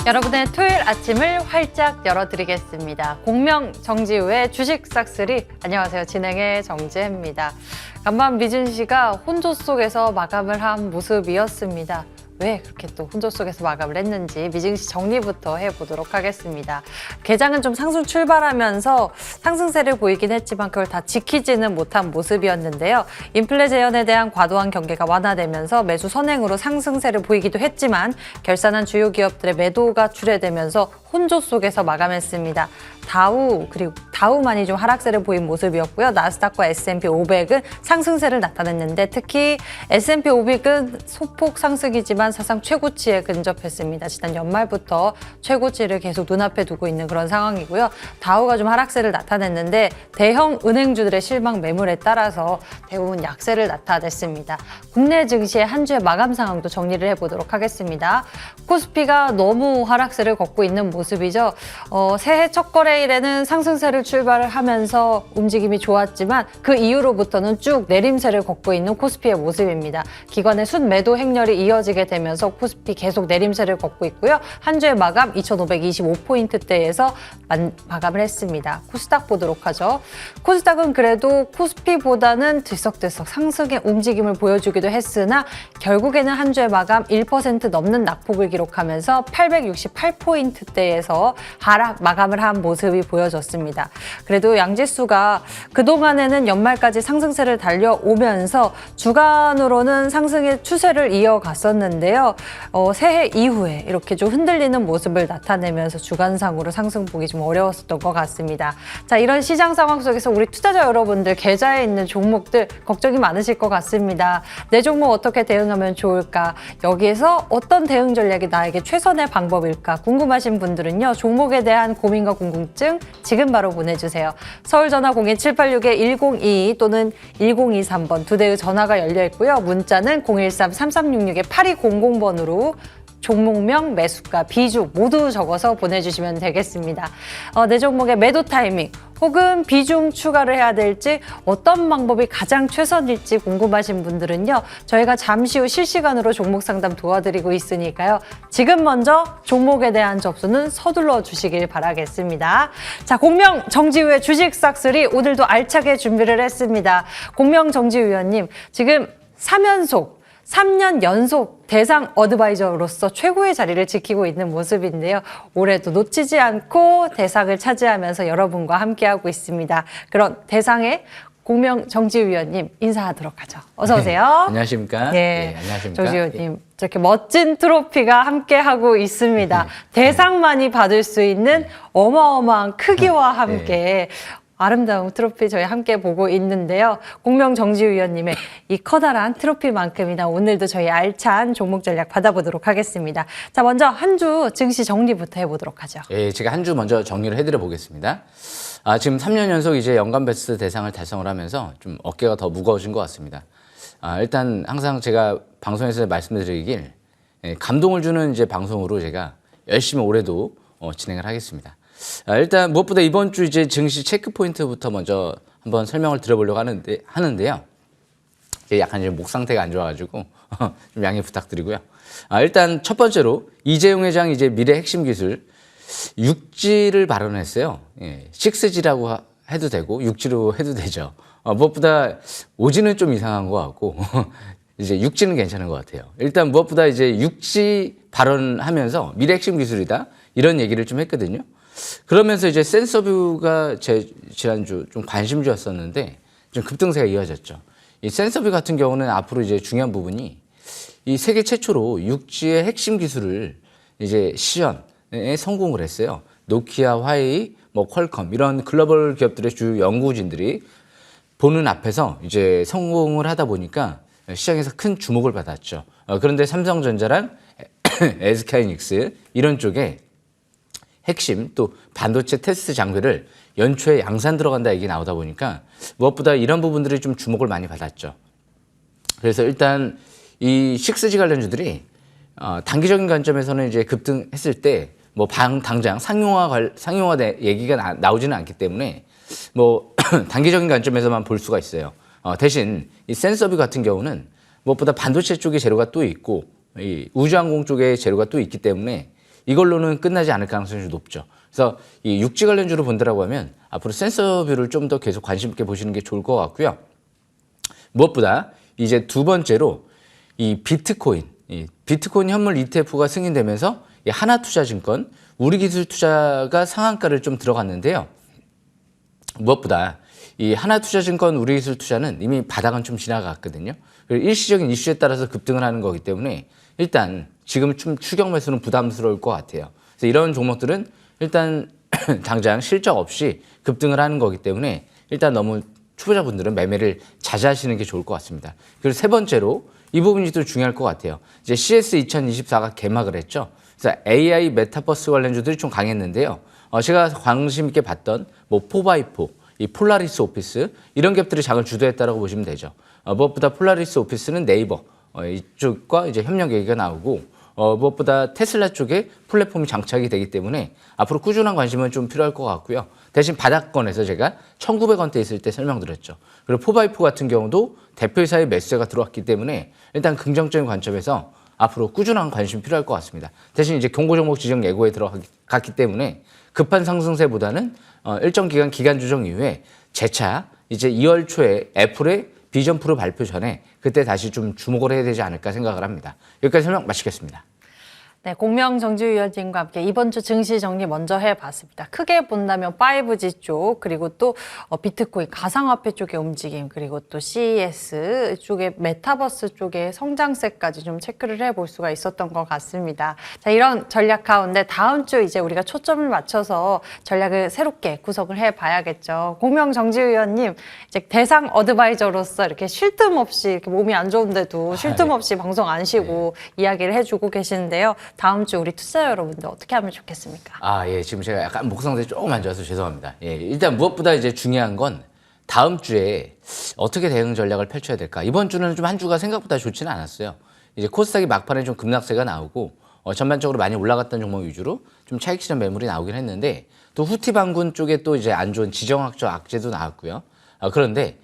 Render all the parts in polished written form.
여러분의 토요일 아침을 활짝 열어드리겠습니다. 공명 정지우의 주식 싹쓸이. 안녕하세요. 진행의 정지혜입니다. 간밤 미준 씨가 혼조 속에서 마감을 한 모습이었습니다. 왜 그렇게 또 혼조 속에서 마감을 했는지 미준 씨 정리부터 해보도록 하겠습니다. 개장은 좀 상승 출발하면서 상승세를 보이긴 했지만 그걸 다 지키지는 못한 모습이었는데요. 인플레 재현에 대한 과도한 경계가 완화되면서 매수 선행으로 상승세를 보이기도 했지만 결산한 주요 기업들의 매도가 출회되면서 혼조 속에서 마감했습니다. 그리고 다우만이 좀 하락세를 보인 모습이었고요. 나스닥과 S&P 500은 상승세를 나타냈는데 특히 S&P 500은 소폭 상승이지만 사상 최고치에 근접했습니다. 지난 연말부터 최고치를 계속 눈앞에 두고 있는 그런 상황이고요. 다우가 좀 하락세를 나타냈는데 대형 은행주들의 실망 매물에 따라서 대부분 약세를 나타냈습니다. 국내 증시의 한 주의 마감 상황도 정리를 해보도록 하겠습니다. 코스피가 너무 하락세를 걷고 있는 모습이죠. 새해 첫 거래일에는 상승세를 출발을 하면서 움직임이 좋았지만 그 이후로부터는 쭉 내림세를 걷고 있는 코스피의 모습입니다. 기관의 순매도 행렬이 이어지게 되면서 코스피 계속 내림세를 걷고 있고요. 한 주의 마감 2,525포인트대에서 마감을 했습니다. 코스닥 보도록 하죠. 코스닥은 그래도 코스피보다는 들썩들썩 상승의 움직임을 보여주기도 했으나 결국에는 한 주의 마감 1% 넘는 낙폭을 기록하면서 868포인트대에서 하락 마감을 한 모습이 보여졌습니다. 그래도 양지수가 그동안에는 연말까지 상승세를 달려오면서 주간으로는 상승의 추세를 이어갔었는데요. 새해 이후에 이렇게 좀 흔들리는 모습을 나타내면서 주간상으로 상승 보기 좀 어려웠었던 것 같습니다. 자, 이런 시장 상황 속에서 우리 투자자 여러분들 계좌에 있는 종목들 걱정이 많으실 것 같습니다. 내 종목 어떻게 대응하면 좋을까? 여기에서 어떤 대응 전략이 나에게 최선의 방법일까? 궁금하신 분들은요. 종목에 대한 고민과 궁금증 지금 바로 보내주세요. 서울전화 02786-1022 또는 1023번 두 대의 전화가 열려 있고요. 문자는 013-3366-8200번으로 종목명, 매수가, 비중 모두 적어서 보내주시면 되겠습니다. 내 종목의 매도 타이밍 혹은 비중 추가를 해야 될지 어떤 방법이 가장 최선일지 궁금하신 분들은요. 저희가 잠시 후 실시간으로 종목 상담 도와드리고 있으니까요. 지금 먼저 종목에 대한 접수는 서둘러 주시길 바라겠습니다. 자, 공명 정지우의 주식 싹쓸이 오늘도 알차게 준비를 했습니다. 공명 정지우 위원님 지금 3년 연속 대상 어드바이저로서 최고의 자리를 지키고 있는 모습인데요. 올해도 놓치지 않고 대상을 차지하면서 여러분과 함께하고 있습니다. 그런 대상의 공명 정지우 위원님 인사하도록 하죠. 어서 오세요. 안녕하십니까? 네, 안녕하십니까? 정지우 위원님 이렇게 멋진 트로피가 함께하고 있습니다. 대상만이 받을 수 있는 어마어마한 크기와 함께 아름다운 트로피 저희 함께 보고 있는데요. 공명 정지우 위원님의 이 커다란 트로피만큼이나 오늘도 저희 알찬 종목 전략 받아보도록 하겠습니다. 자, 먼저 한 주 증시 정리부터 해보도록 하죠. 예, 제가 한 주 먼저 정리를 해드려 보겠습니다. 지금 3년 연속 이제 연간 베스트 대상을 달성을 하면서 좀 어깨가 더 무거워진 것 같습니다. 일단 항상 제가 방송에서 말씀드리길 감동을 주는 이제 방송으로 제가 열심히 올해도 진행을 하겠습니다. 일단 무엇보다 이번 주 이제 증시 체크 포인트부터 먼저 한번 설명을 드려보려고 하는데요. 약간 좀 목 상태가 안 좋아가지고 좀 양해 부탁드리고요. 일단 첫 번째로 이재용 회장 이제 미래 핵심 기술 6G를 발언했어요. 6G라고 해도 되고 6G로 해도 되죠. 무엇보다 5G는 좀 이상한 것 같고 이제 6G는 괜찮은 것 같아요. 일단 무엇보다 이제 6G 발언하면서 미래 핵심 기술이다 이런 얘기를 좀 했거든요. 그러면서 이제 센서뷰가 지난주 좀 관심주였었는데 좀 급등세가 이어졌죠. 이 센서뷰 같은 경우는 앞으로 이제 중요한 부분이 이 세계 최초로 6G의 핵심 기술을 이제 시연에 성공을 했어요. 노키아, 화웨이, 퀄컴 이런 글로벌 기업들의 주요 연구진들이 보는 앞에서 이제 성공을 하다 보니까 시장에서 큰 주목을 받았죠. 그런데 삼성전자랑 SK하이닉스 이런 쪽에 핵심 또 반도체 테스트 장비를 연초에 양산 들어간다 얘기 나오다 보니까 무엇보다 이런 부분들이 좀 주목을 많이 받았죠. 그래서 일단 이 6G 관련주들이 단기적인 관점에서는 이제 급등했을 때 당장 상용화 얘기가 나오지는 않기 때문에 단기적인 관점에서만 볼 수가 있어요. 대신 이 센서뷰 같은 경우는 무엇보다 반도체 쪽에 재료가 또 있고 이 우주항공 쪽에 재료가 또 있기 때문에 이걸로는 끝나지 않을 가능성이 좀 높죠. 그래서 이 육지 관련주로 본다라고 하면 앞으로 센서뷰를 좀 더 계속 관심 있게 보시는 게 좋을 것 같고요. 무엇보다 이제 두 번째로 이 비트코인 현물 ETF가 승인되면서 이 하나투자증권 우리기술투자가 상한가를 좀 들어갔는데요. 무엇보다 이 하나투자증권 우리기술투자는 이미 바닥은 좀 지나갔거든요. 그리고 일시적인 이슈에 따라서 급등을 하는 거기 때문에 일단 지금 좀 추격 매수는 부담스러울 것 같아요. 그래서 이런 종목들은 일단 당장 실적 없이 급등을 하는 거기 때문에 일단 너무 초보자분들은 매매를 자제하시는 게 좋을 것 같습니다. 그리고 세 번째로 이 부분이 또 중요할 것 같아요. 이제 CS 2024가 개막을 했죠. 그래서 AI 메타버스 관련주들이 좀 강했는데요. 제가 관심 있게 봤던 뭐 포바이포, 이 폴라리스 오피스 이런 갭들이 장을 주도했다라고 보시면 되죠. 무엇보다 폴라리스 오피스는 네이버 이쪽과 이제 협력 얘기가 나오고 무엇보다 테슬라 쪽에 플랫폼이 장착이 되기 때문에 앞으로 꾸준한 관심은 좀 필요할 것 같고요. 대신 바닥권에서 제가 1,900원대 있을 때 설명드렸죠. 그리고 포바이포 같은 경우도 대표이사의 매수세가 들어왔기 때문에 일단 긍정적인 관점에서 앞으로 꾸준한 관심이 필요할 것 같습니다. 대신 이제 경고 종목 지정 예고에 들어갔기 때문에 급한 상승세보다는 일정 기간 조정 이후에 재차 이제 2월 초에 애플의 비전 프로 발표 전에 그때 다시 좀 주목을 해야 되지 않을까 생각을 합니다. 여기까지 설명 마치겠습니다. 네, 공명 정지위원님과 함께 이번 주 증시 정리 먼저 해봤습니다. 크게 본다면 5G 쪽, 그리고 또 비트코인, 가상화폐 쪽의 움직임, 그리고 또 CES 쪽의 메타버스 쪽의 성장세까지 좀 체크를 해볼 수가 있었던 것 같습니다. 자, 이런 전략 가운데 다음 주 이제 우리가 초점을 맞춰서 전략을 새롭게 구성을 해봐야겠죠. 공명 정지위원님, 이제 대상 어드바이저로서 이렇게 쉴 틈 없이 이렇게 몸이 안 좋은데도 쉴 틈 없이 방송 안 쉬고 이야기를 해주고 계시는데요. 다음 주 우리 투자 여러분들 어떻게 하면 좋겠습니까? 예, 지금 제가 약간 목 상태 조금 안 좋아서 죄송합니다. 예, 일단 무엇보다 이제 중요한 건 다음 주에 어떻게 대응 전략을 펼쳐야 될까? 이번 주는 좀 한 주가 생각보다 좋지는 않았어요. 이제 코스닥이 막판에 좀 급락세가 나오고 전반적으로 많이 올라갔던 종목 위주로 좀 차익 실현 매물이 나오긴 했는데 또 후티 반군 쪽에 또 이제 안 좋은 지정학적 악재도 나왔고요. 그런데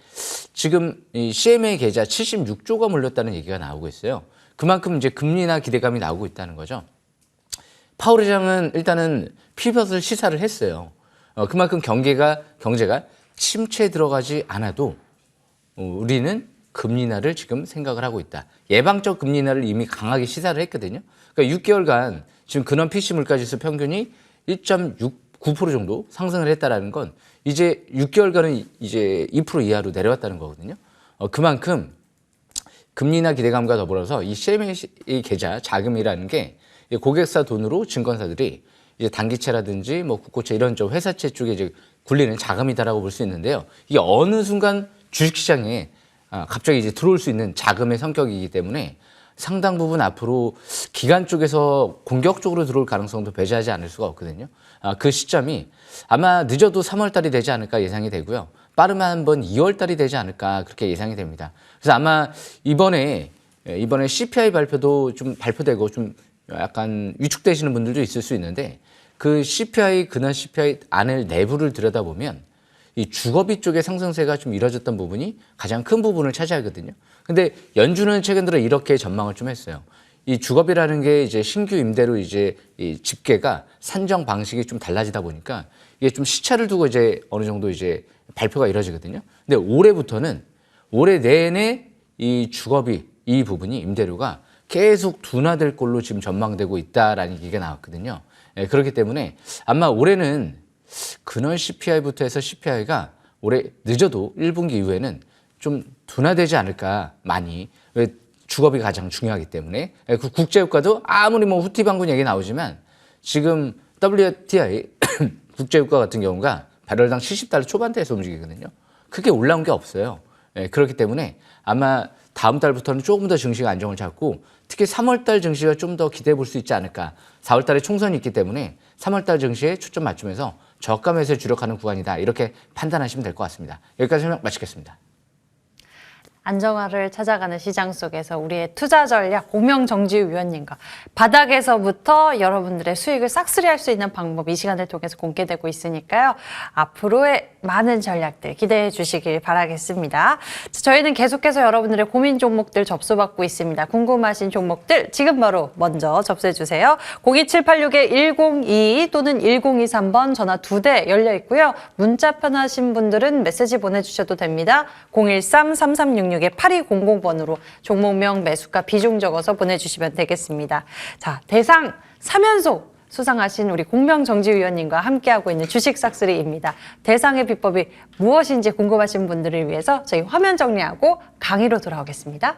지금 이 CMA 계좌 76조가 몰렸다는 얘기가 나오고 있어요. 그만큼 이제 금리나 기대감이 나오고 있다는 거죠. 파월 의장은 일단은 피벗을 시사를 했어요. 그만큼 경제가 침체에 들어가지 않아도 우리는 금리 인하를 지금 생각을 하고 있다. 예방적 금리 인하를 이미 강하게 시사를 했거든요. 그러니까 6개월간 지금 근원 PC 물가지수 평균이 1.69% 정도 상승을 했다라는 건 이제 6개월간은 이제 2% 이하로 내려왔다는 거거든요. 그만큼 금리나 기대감과 더불어서 이 CMA 계좌 자금이라는 게 고객사 돈으로 증권사들이 이제 단기채라든지 뭐 국고채 이런 쪽 회사채 쪽에 이제 굴리는 자금이다라고 볼 수 있는데요. 이게 어느 순간 주식시장에 갑자기 이제 들어올 수 있는 자금의 성격이기 때문에 상당 부분 앞으로 기관 쪽에서 공격적으로 들어올 가능성도 배제하지 않을 수가 없거든요. 그 시점이 아마 늦어도 3월 달이 되지 않을까 예상이 되고요. 빠르면 한번 2월 달이 되지 않을까 그렇게 예상이 됩니다. 그래서 아마 이번에 CPI 발표도 좀 발표되고 좀 약간 위축되시는 분들도 있을 수 있는데 그 CPI 근원 CPI 안을 내부를 들여다보면 이 주거비 쪽의 상승세가 좀 이뤄졌던 부분이 가장 큰 부분을 차지하거든요. 근데 연준은 최근 들어 이렇게 전망을 좀 했어요. 이 주거비라는 게 이제 신규 임대로 이제 이 집계가 산정 방식이 좀 달라지다 보니까 이게 좀 시차를 두고 이제 어느 정도 이제 발표가 이루어지거든요. 근데 올해부터는 올해 내내 이 주거비 이 부분이 임대료가 계속 둔화될 걸로 지금 전망되고 있다라는 얘기가 나왔거든요. 그렇기 때문에 아마 올해는 근원 CPI부터 해서 CPI가 올해 늦어도 1분기 이후에는 좀 둔화되지 않을까 많이. 왜 주거비가 가장 중요하기 때문에. 그 국제유가도 아무리 뭐 후티 반군 얘기 나오지만 지금 WTI 국제유가 같은 경우가 배럴당 70달러 초반대에서 움직이거든요. 크게 올라온 게 없어요. 그렇기 때문에 아마 다음 달부터는 조금 더 증시가 안정을 잡고 특히 3월달 증시가 좀 더 기대해 볼 수 있지 않을까. 4월달에 총선이 있기 때문에 3월달 증시에 초점 맞추면서 저가 매수에 주력하는 구간이다. 이렇게 판단하시면 될 것 같습니다. 여기까지 설명 마치겠습니다. 안정화를 찾아가는 시장 속에서 우리의 투자 전략 공명정지우 위원님과 바닥에서부터 여러분들의 수익을 싹쓸이할 수 있는 방법 이 시간을 통해서 공개되고 있으니까요. 앞으로의 많은 전략들 기대해 주시길 바라겠습니다. 저희는 계속해서 여러분들의 고민 종목들 접수받고 있습니다. 궁금하신 종목들 지금 바로 먼저 접수해 주세요. 02786-1022 또는 1023번 전화 2대 열려 있고요. 문자 편하신 분들은 메시지 보내주셔도 됩니다. 013-3366-8200번으로 종목명, 매수가, 비중 적어서 보내주시면 되겠습니다. 자, 대상 3연속 수상하신 우리 공명정지위원님과 함께하고 있는 주식 싹쓸이입니다. 대상의 비법이 무엇인지 궁금하신 분들을 위해서 저희 화면 정리하고 강의로 돌아오겠습니다.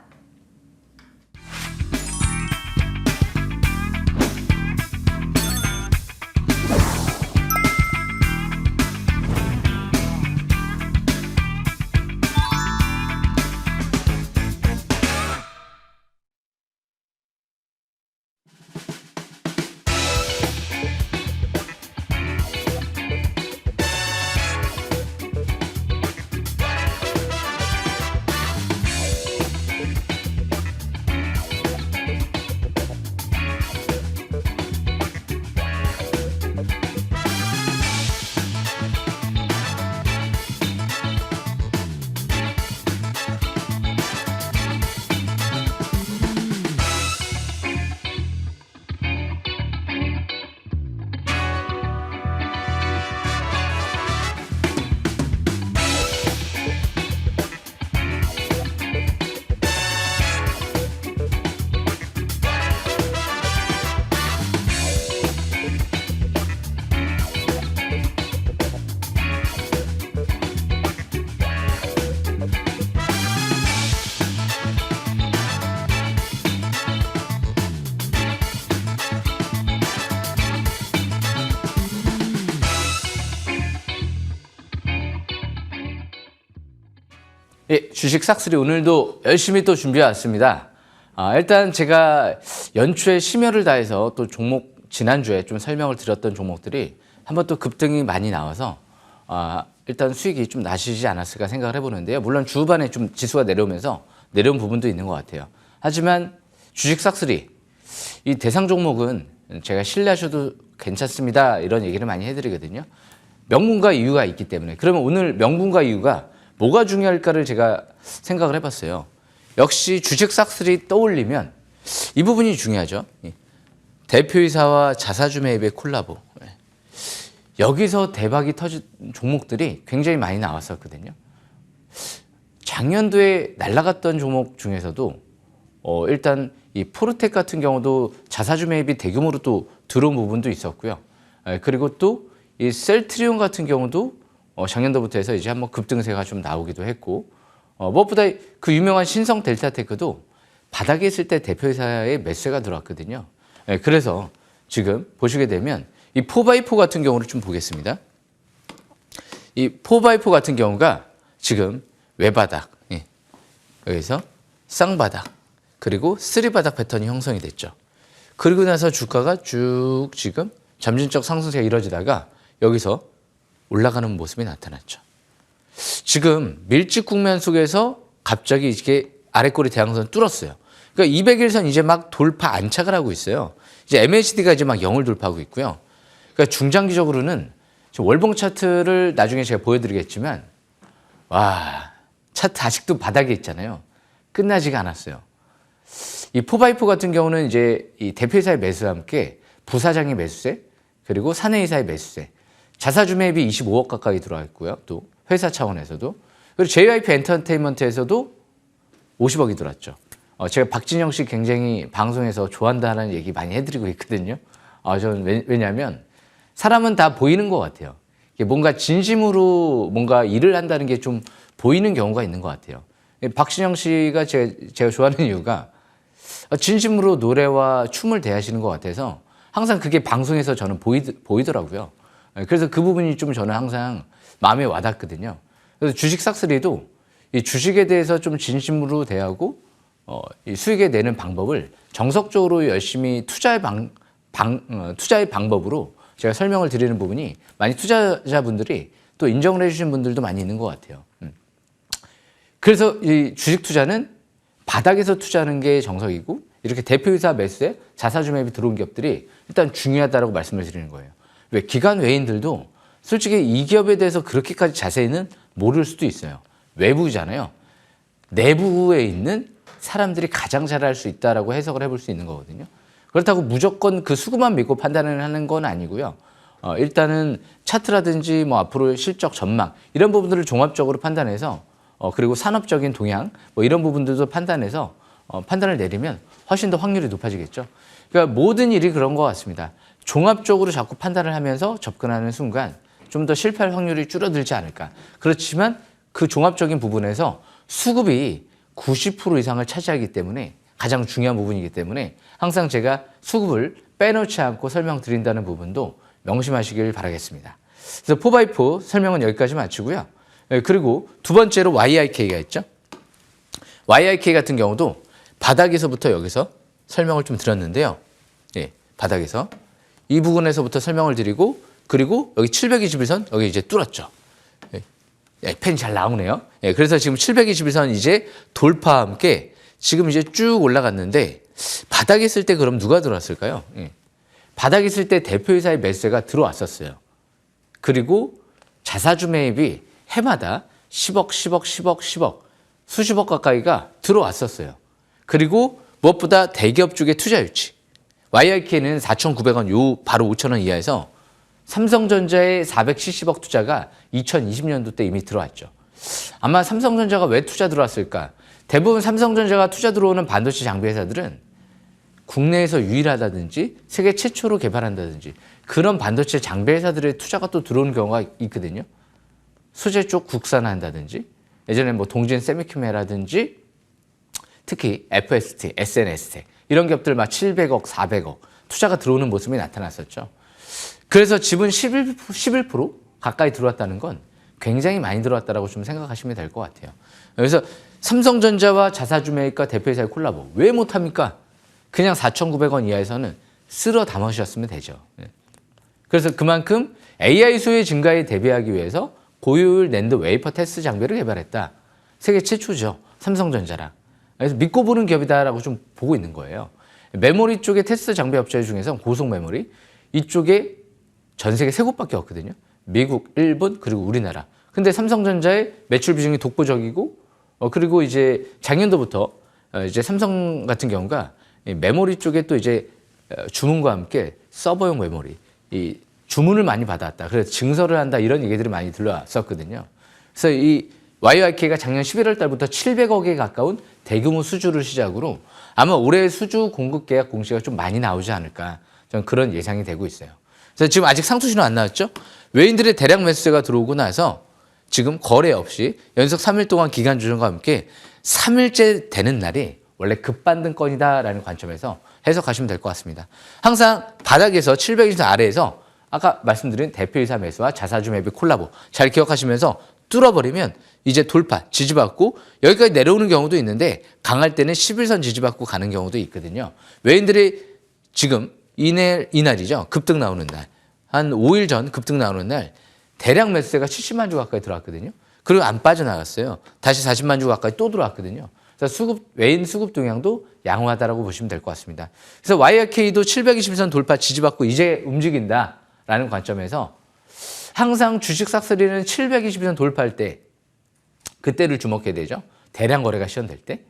예, 주식 싹쓸이 오늘도 열심히 또 준비해 왔습니다. 일단 제가 연초에 심혈을 다해서 또 종목 지난주에 좀 설명을 드렸던 종목들이 한번 또 급등이 많이 나와서 일단 수익이 좀 나시지 않았을까 생각을 해보는데요. 물론 주후반에 좀 지수가 내려오면서 내려온 부분도 있는 것 같아요. 하지만 주식 싹쓸이 이 대상 종목은 제가 신뢰하셔도 괜찮습니다. 이런 얘기를 많이 해드리거든요. 명분과 이유가 있기 때문에. 그러면 오늘 명분과 이유가 뭐가 중요할까를 제가 생각을 해봤어요. 역시 주식 싹쓸이 떠올리면 이 부분이 중요하죠. 대표이사와 자사주 매입의 콜라보. 여기서 대박이 터진 종목들이 굉장히 많이 나왔었거든요. 작년도에 날아갔던 종목 중에서도 일단 이 포르텍 같은 경우도 자사주 매입이 대규모로 또 들어온 부분도 있었고요. 그리고 또 이 셀트리온 같은 경우도 작년도부터 해서 이제 한번 급등세가 좀 나오기도 했고, 무엇보다 그 유명한 신성 델타테크도 바닥에 있을 때 대표이사의 매수가 들어왔거든요. 그래서 지금 보시게 되면 이 4x4 같은 경우를 좀 보겠습니다. 이 4x4 같은 경우가 지금 외바닥, 여기서 쌍바닥, 그리고 3바닥 패턴이 형성이 됐죠. 그리고 나서 주가가 쭉 지금 점진적 상승세가 이루어지다가 여기서 올라가는 모습이 나타났죠. 지금 밀집 국면 속에서 갑자기 이게 아래꼬리 대항선 뚫었어요. 그러니까 200일선 이제 막 돌파 안착을 하고 있어요. 이제 MACD가 이제 막 0을 돌파하고 있고요. 그러니까 중장기적으로는 월봉 차트를 나중에 제가 보여드리겠지만, 와, 차트 아직도 바닥에 있잖아요. 끝나지가 않았어요. 이 4x4 같은 경우는 이제 이 대표이사의 매수와 함께 부사장의 매수세, 그리고 사내이사의 매수세, 자사주 매입이 25억 가까이 들어와 있고요. 또 회사 차원에서도. 그리고 JYP 엔터테인먼트에서도 50억이 들어왔죠. 제가 박진영 씨 굉장히 방송에서 좋아한다는 얘기 많이 해드리고 있거든요. 저는 왜냐하면 사람은 다 보이는 것 같아요. 뭔가 진심으로 뭔가 일을 한다는 게 좀 보이는 경우가 있는 것 같아요. 박진영 씨가 제가 좋아하는 이유가 진심으로 노래와 춤을 대하시는 것 같아서 항상 그게 방송에서 저는 보이더라고요. 그래서 그 부분이 좀 저는 항상 마음에 와닿거든요. 그래서 주식 싹쓸이도 이 주식에 대해서 좀 진심으로 대하고 이 수익에 내는 방법을 정석적으로 열심히 투자의 방법으로 제가 설명을 드리는 부분이 많이 투자자분들이 또 인정을 해주신 분들도 많이 있는 것 같아요. 그래서 이 주식 투자는 바닥에서 투자하는 게 정석이고 이렇게 대표이사 매수에 자사주 매입이 들어온 기업들이 일단 중요하다고 말씀을 드리는 거예요. 왜? 기관 외인들도 솔직히 이 기업에 대해서 그렇게까지 자세히는 모를 수도 있어요. 외부잖아요. 내부에 있는 사람들이 가장 잘할 수 있다라고 해석을 해볼 수 있는 거거든요. 그렇다고 무조건 그 수급만 믿고 판단을 하는 건 아니고요. 일단은 차트라든지 뭐 앞으로 실적 전망 이런 부분들을 종합적으로 판단해서 그리고 산업적인 동향 뭐 이런 부분들도 판단해서 판단을 내리면 훨씬 더 확률이 높아지겠죠. 그러니까 모든 일이 그런 것 같습니다. 종합적으로 자꾸 판단을 하면서 접근하는 순간 좀 더 실패할 확률이 줄어들지 않을까. 그렇지만 그 종합적인 부분에서 수급이 90% 이상을 차지하기 때문에 가장 중요한 부분이기 때문에 항상 제가 수급을 빼놓지 않고 설명드린다는 부분도 명심하시길 바라겠습니다. 그래서 4x4 설명은 여기까지 마치고요. 그리고 두 번째로 YIK가 있죠. YIK 같은 경우도 바닥에서부터 여기서 설명을 좀 드렸는데요. 예, 바닥에서 이 부분에서부터 설명을 드리고 그리고 여기 721선 여기 이제 뚫었죠. 예, 펜이 잘 나오네요. 예, 그래서 지금 721선 이제 돌파와 함께 지금 이제 쭉 올라갔는데 바닥에 있을 때 그럼 누가 들어왔을까요? 예. 바닥에 있을 때 대표이사의 매수세가 들어왔었어요. 그리고 자사주 매입이 해마다 10억, 10억, 10억, 10억, 수십억 가까이가 들어왔었어요. 그리고 무엇보다 대기업 쪽의 투자 유치. YIK는 4,900원, 요 바로 5,000원 이하에서 삼성전자의 470억 투자가 2020년도 때 이미 들어왔죠. 아마 삼성전자가 왜 투자 들어왔을까? 대부분 삼성전자가 투자 들어오는 반도체 장비 회사들은 국내에서 유일하다든지 세계 최초로 개발한다든지 그런 반도체 장비 회사들의 투자가 또 들어오는 경우가 있거든요. 소재 쪽 국산화한다든지 예전에 뭐 동진 세미큐메라든지 특히 FST, SNS텍 이런 기업들 막 700억, 400억 투자가 들어오는 모습이 나타났었죠. 그래서 지분 11% 가까이 들어왔다는 건 굉장히 많이 들어왔다고 좀 생각하시면 될 것 같아요. 그래서 삼성전자와 자사주 매입과 대표이사의 콜라보 왜 못합니까? 그냥 4,900원 이하에서는 쓸어 담으셨으면 되죠. 그래서 그만큼 AI 수요 증가에 대비하기 위해서 고효율 낸드 웨이퍼 테스트 장비를 개발했다. 세계 최초죠. 삼성전자랑. 그래서 믿고 보는 기업이다라고 좀 보고 있는 거예요. 메모리 쪽의 테스트 장비 업체 중에서 고속 메모리 이쪽에 전 세계 세 곳밖에 없거든요. 미국, 일본, 그리고 우리나라. 근데 삼성전자의 매출 비중이 독보적이고 그리고 이제 작년도부터 이제 삼성 같은 경우가 메모리 쪽에 또 이제 주문과 함께 서버용 메모리 이 주문을 많이 받았다. 그래서 증설을 한다 이런 얘기들이 많이 들려왔었거든요. 그래서 이 YIK가 작년 11월 달부터 700억에 가까운 대규모 수주를 시작으로 아마 올해 수주 공급 계약 공시가 좀 많이 나오지 않을까 저는 그런 예상이 되고 있어요. 그래서 지금 아직 상투 신호 안 나왔죠? 외인들의 대량 매수세가 들어오고 나서 지금 거래 없이 연속 3일 동안 기간 조정과 함께 3일째 되는 날이 원래 급반등 건이다라는 관점에서 해석하시면 될 것 같습니다. 항상 바닥에서 720선 아래에서 아까 말씀드린 대표이사 매수와 자사주 매입 콜라보 잘 기억하시면서 뚫어버리면 이제 돌파, 지지받고 여기까지 내려오는 경우도 있는데 강할 때는 11선 지지받고 가는 경우도 있거든요. 외인들이 지금 이날이죠. 급등 나오는 날. 한 5일 전 급등 나오는 날 대량 매수세가 70만 주 가까이 들어왔거든요. 그리고 안 빠져나갔어요. 다시 40만 주 가까이 또 들어왔거든요. 그래서 외인 수급 동향도 양호하다라고 보시면 될 것 같습니다. 그래서 YIK도 720선 돌파 지지받고 이제 움직인다라는 관점에서 항상 주식 싹쓸이는 720선 돌파할 때 그때를 주목해야 되죠. 대량 거래가 시현될 때.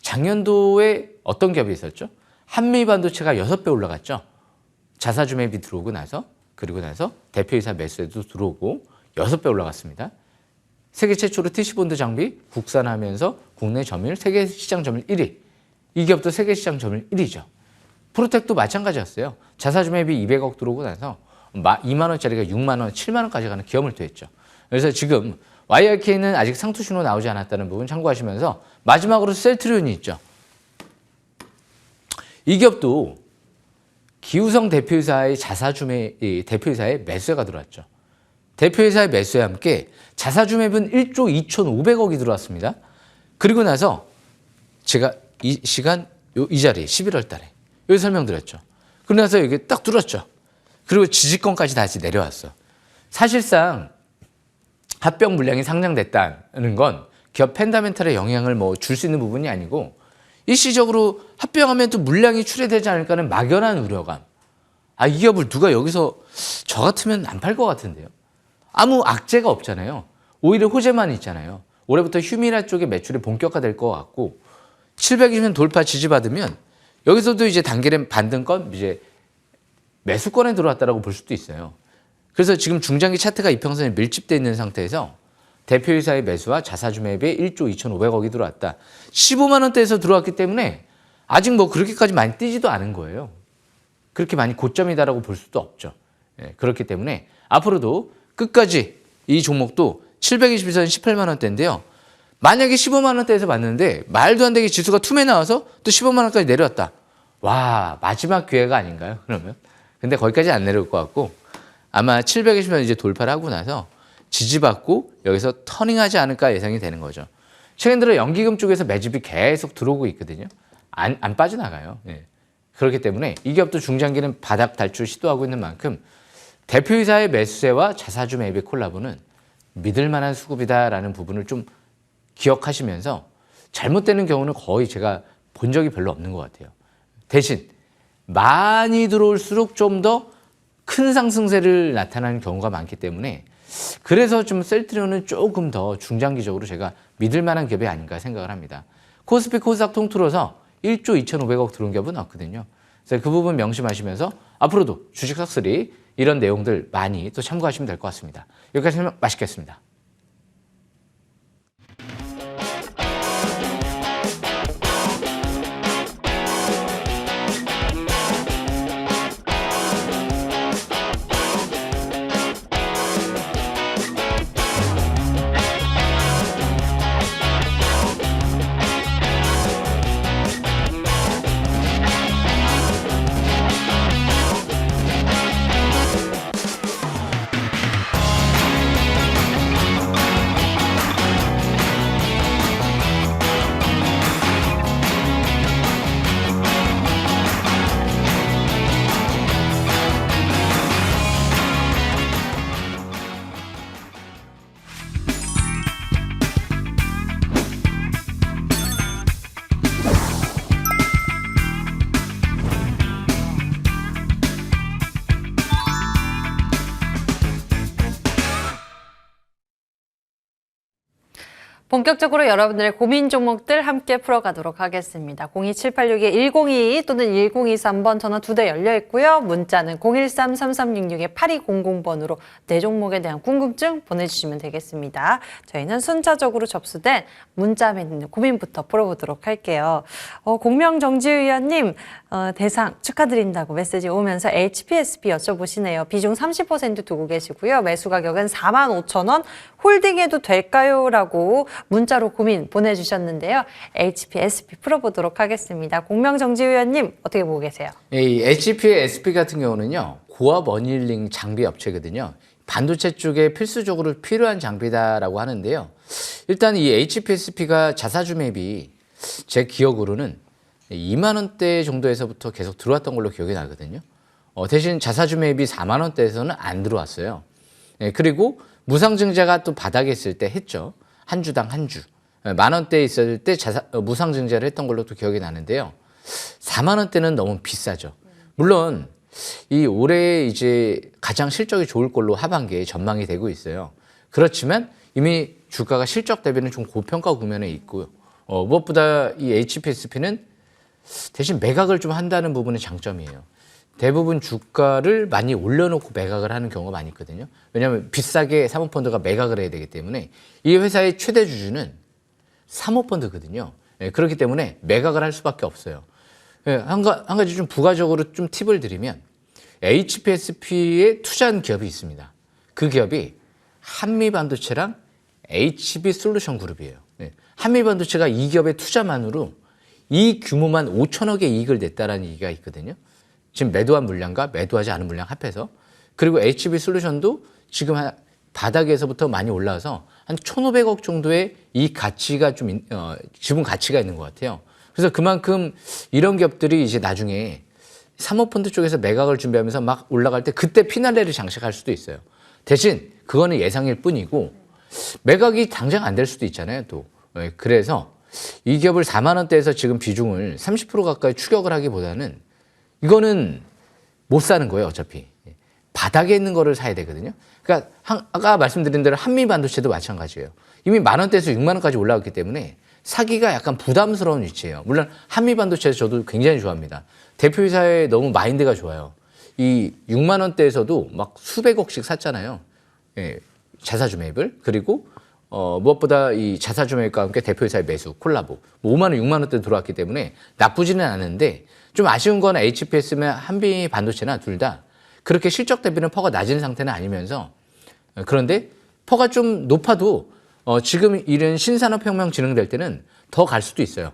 작년도에 어떤 기업이 있었죠? 한미반도체가 6배 올라갔죠. 자사주 매입이 들어오고 나서 그리고 나서 대표이사 매수에도 들어오고 6배 올라갔습니다. 세계 최초로 TC본드 장비 국산하면서 국내 점유율 세계 시장 점유율 1위. 이 기업도 세계 시장 점유율 1위죠. 프로텍도 마찬가지였어요. 자사주 매입이 200억 들어오고 나서 2만 원짜리가 6만 원, 7만 원까지 가는 기염을 토했죠. 그래서 지금 YIK는 아직 상투 신호 나오지 않았다는 부분 참고하시면서 마지막으로 셀트리온이 있죠. 이 기업도 기우성 대표이사의 대표이사의 매수가 들어왔죠. 대표이사의 매수에 함께 자사주 매입은 1조 2,500억이 들어왔습니다. 그리고 나서 제가 이 시간 이 자리에 11월 달에 여기 설명드렸죠. 그러고 나서 여기 딱 뚫었죠. 그리고 지지권까지 다시 내려왔어. 사실상 합병 물량이 상장됐다는 건 기업 펜다멘탈에 영향을 뭐 줄 수 있는 부분이 아니고 일시적으로 합병하면 또 물량이 출회되지 않을까 하는 막연한 우려감. 이 기업을 누가 여기서 저 같으면 안 팔 것 같은데요. 아무 악재가 없잖아요. 오히려 호재만 있잖아요. 올해부터 휴미나 쪽의 매출이 본격화될 것 같고 720년 돌파 지지받으면 여기서도 이제 단기는 반등권 이제 매수권에 들어왔다라고 볼 수도 있어요. 그래서 지금 중장기 차트가 이평선에 밀집되어 있는 상태에서 대표이사의 매수와 자사주 매입에 1조 2,500억이 들어왔다. 15만 원대에서 들어왔기 때문에 아직 뭐 그렇게까지 많이 뛰지도 않은 거예요. 그렇게 많이 고점이다라고 볼 수도 없죠. 그렇기 때문에 앞으로도 끝까지 이 종목도 720에서 18만 원대인데요. 만약에 15만 원대에서 봤는데 말도 안 되게 지수가 툼에 나와서 또 15만 원까지 내려왔다. 와, 마지막 기회가 아닌가요? 그러면? 근데 거기까지 안 내려올 것 같고 아마 720만 이제 돌파를 하고 나서 지지받고 여기서 터닝하지 않을까 예상이 되는 거죠. 최근 들어 연기금 쪽에서 매집이 계속 들어오고 있거든요. 안 빠져나가요. 그렇기 때문에 이 기업도 중장기는 바닥 탈출 시도하고 있는 만큼 대표이사의 매수세와 자사주 매입의 콜라보는 믿을 만한 수급이다라는 부분을 좀 기억하시면서 잘못되는 경우는 거의 제가 본 적이 별로 없는 것 같아요. 대신 많이 들어올수록 좀 더 큰 상승세를 나타나는 경우가 많기 때문에 그래서 좀 셀트리온은 조금 더 중장기적으로 제가 믿을 만한 기업이 아닌가 생각을 합니다. 코스피 코스닥 통틀어서 1조 2,500억 들어온 기업은 없거든요. 그래서 그 부분 명심하시면서 앞으로도 주식 싹쓸이 이런 내용들 많이 또 참고하시면 될 것 같습니다. 여기까지 설명 맛있겠습니다. 본격적으로 여러분들의 고민 종목들 함께 풀어가도록 하겠습니다. 02786-1022 또는 1023번 전화 2대 열려 있고요. 문자는 013-3366-8200번으로 내 종목에 대한 궁금증 보내주시면 되겠습니다. 저희는 순차적으로 접수된 문자 맺는 고민부터 풀어보도록 할게요. 공명정지의원님 대상 축하드린다고 메시지 오면서 HPSP 여쭤보시네요. 비중 30% 두고 계시고요. 매수 가격은 45,000원. 홀딩해도 될까요? 라고 문자로 고민 보내주셨는데요. HPSP 풀어보도록 하겠습니다. 공명정지 의원님 어떻게 보고 계세요? 이 HPSP 같은 경우는요. 고압 어닐링 장비 업체거든요. 반도체 쪽에 필수적으로 필요한 장비다라고 하는데요. 일단 이 HPSP가 자사주 매입이 제 기억으로는 2만 원대 정도에서부터 계속 들어왔던 걸로 기억이 나거든요. 대신 자사주 매입이 4만 원대에서는 안 들어왔어요. 그리고 무상증자가 또 바닥에 있을 때 했죠. 한 주당 한 주. 만 원대에 있을 때 무상증자를 했던 걸로 또 기억이 나는데요. 4만 원대는 너무 비싸죠. 물론 이 올해 이제 가장 실적이 좋을 걸로 하반기에 전망이 되고 있어요. 그렇지만 이미 주가가 실적 대비는 좀 고평가 국면에 있고요. 무엇보다 이 HPSP는 대신 매각을 좀 한다는 부분이 장점이에요. 대부분 주가를 많이 올려놓고 매각을 하는 경우가 많이 있거든요. 왜냐하면 비싸게 사모펀드가 매각을 해야 되기 때문에 이 회사의 최대 주주는 사모펀드거든요. 그렇기 때문에 매각을 할 수밖에 없어요. 한 가지 좀 부가적으로 좀 팁을 드리면 HPSP에 투자한 기업이 있습니다. 그 기업이 한미반도체랑 HB솔루션 그룹이에요. 한미반도체가 이 기업의 투자만으로 이 규모만 5천억의 이익을 냈다라는 얘기가 있거든요. 지금 매도한 물량과 매도하지 않은 물량 합해서. 그리고 HB솔루션도 지금 바닥에서부터 많이 올라와서 한 1,500억 정도의 이 가치가 좀 지분 가치가 있는 것 같아요. 그래서 그만큼 이런 기업들이 이제 나중에 사모펀드 쪽에서 매각을 준비하면서 막 올라갈 때 그때 피날레를 장식할 수도 있어요. 대신 그거는 예상일 뿐이고 매각이 당장 안 될 수도 있잖아요. 또 그래서 이 기업을 4만 원대에서 지금 비중을 30% 가까이 추격을 하기보다는 이거는 못 사는 거예요, 어차피. 바닥에 있는 거를 사야 되거든요. 그러니까 아까 말씀드린 대로 한미 반도체도 마찬가지예요. 이미 만 원대에서 6만 원까지 올라왔기 때문에 사기가 약간 부담스러운 위치예요. 물론 한미 반도체에서 저도 굉장히 좋아합니다. 대표이사의 너무 마인드가 좋아요. 이 6만 원대에서도 막 수백억씩 샀잖아요. 자사주 매입을. 그리고 무엇보다 이 자사주 매입과 함께 대표이사의 매수, 콜라보. 뭐 5만 원, 6만 원대 들어왔기 때문에 나쁘지는 않은데 좀 아쉬운 건 HPS면 한미 반도체나 둘 다 그렇게 실적 대비는 퍼가 낮은 상태는 아니면서 그런데 퍼가 좀 높아도 지금 이런 신산업혁명 진행될 때는 더 갈 수도 있어요.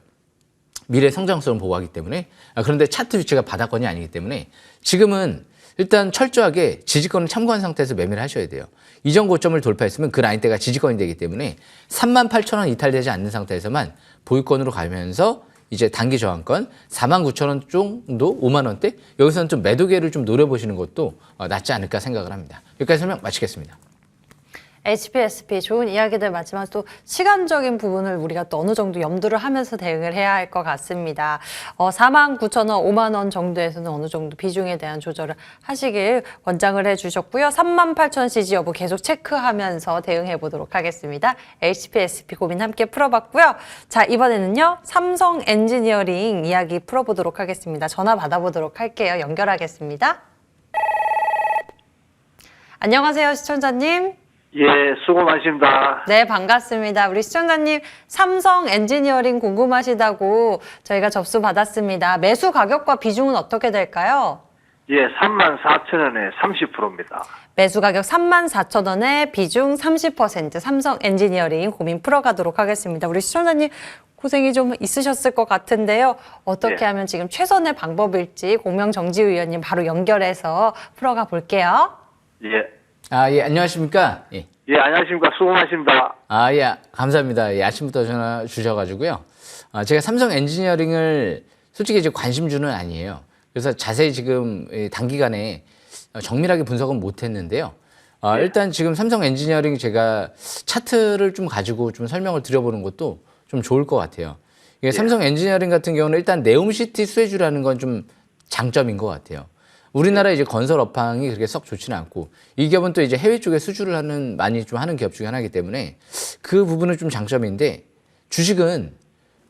미래 성장성을 보호하기 때문에. 그런데 차트 위치가 바닥권이 아니기 때문에 지금은 일단 철저하게 지지권을 참고한 상태에서 매매를 하셔야 돼요. 이전 고점을 돌파했으면 그 라인대가 지지권이 되기 때문에 38,000원 이탈되지 않는 상태에서만 보유권으로 가면서 이제 단기 저항권 49,000원 정도 5만 원대 여기서는 좀 매도 기회를 좀 노려보시는 것도 낫지 않을까 생각을 합니다. 여기까지 설명 마치겠습니다. HPSP 좋은 이야기들 맞지만 또 시간적인 부분을 우리가 또 어느 정도 염두를 하면서 대응을 해야 할 것 같습니다. 49,000원, 5만 원 정도에서는 어느 정도 비중에 대한 조절을 하시길 권장을 해주셨고요. 38,000 CG 여부 계속 체크하면서 대응해 보도록 하겠습니다. HPSP 고민 함께 풀어봤고요. 자, 이번에는요. 삼성 엔지니어링 이야기 풀어보도록 하겠습니다. 전화 받아보도록 할게요. 연결하겠습니다. 안녕하세요, 시청자님. 예, 수고 많으십니다. 네, 반갑습니다. 우리 시청자님 삼성 엔지니어링 궁금하시다고 저희가 접수 받았습니다. 매수 가격과 비중은 어떻게 될까요? 예, 34,000원에 30%입니다. 매수 가격 34,000원에 비중 30% 삼성 엔지니어링 고민 풀어가도록 하겠습니다. 우리 시청자님 고생이 좀 있으셨을 것 같은데요. 어떻게 네. 하면 지금 최선의 방법일지 공명정지우 의원님 바로 연결해서 풀어가 볼게요. 예. 예, 안녕하십니까? 예. 예, 안녕하십니까. 수고 많으십니다. 예, 감사합니다. 예, 아침부터 전화 주셔가지고요. 제가 삼성 엔지니어링을 솔직히 이제 관심주는 아니에요. 그래서 자세히 지금 단기간에 정밀하게 분석은 못 했는데요. 일단 지금 삼성 엔지니어링 제가 차트를 좀 가지고 좀 설명을 드려보는 것도 좀 좋을 것 같아요. 이게 삼성 엔지니어링 같은 경우는 일단 네옴시티 수혜주라는 건 좀 장점인 것 같아요. 우리나라 이제 건설 업황이 그렇게 썩 좋지는 않고 이 기업은 또 이제 해외 쪽에 수주를 많이 좀 하는 기업 중에 하나이기 때문에 그 부분은 좀 장점인데 주식은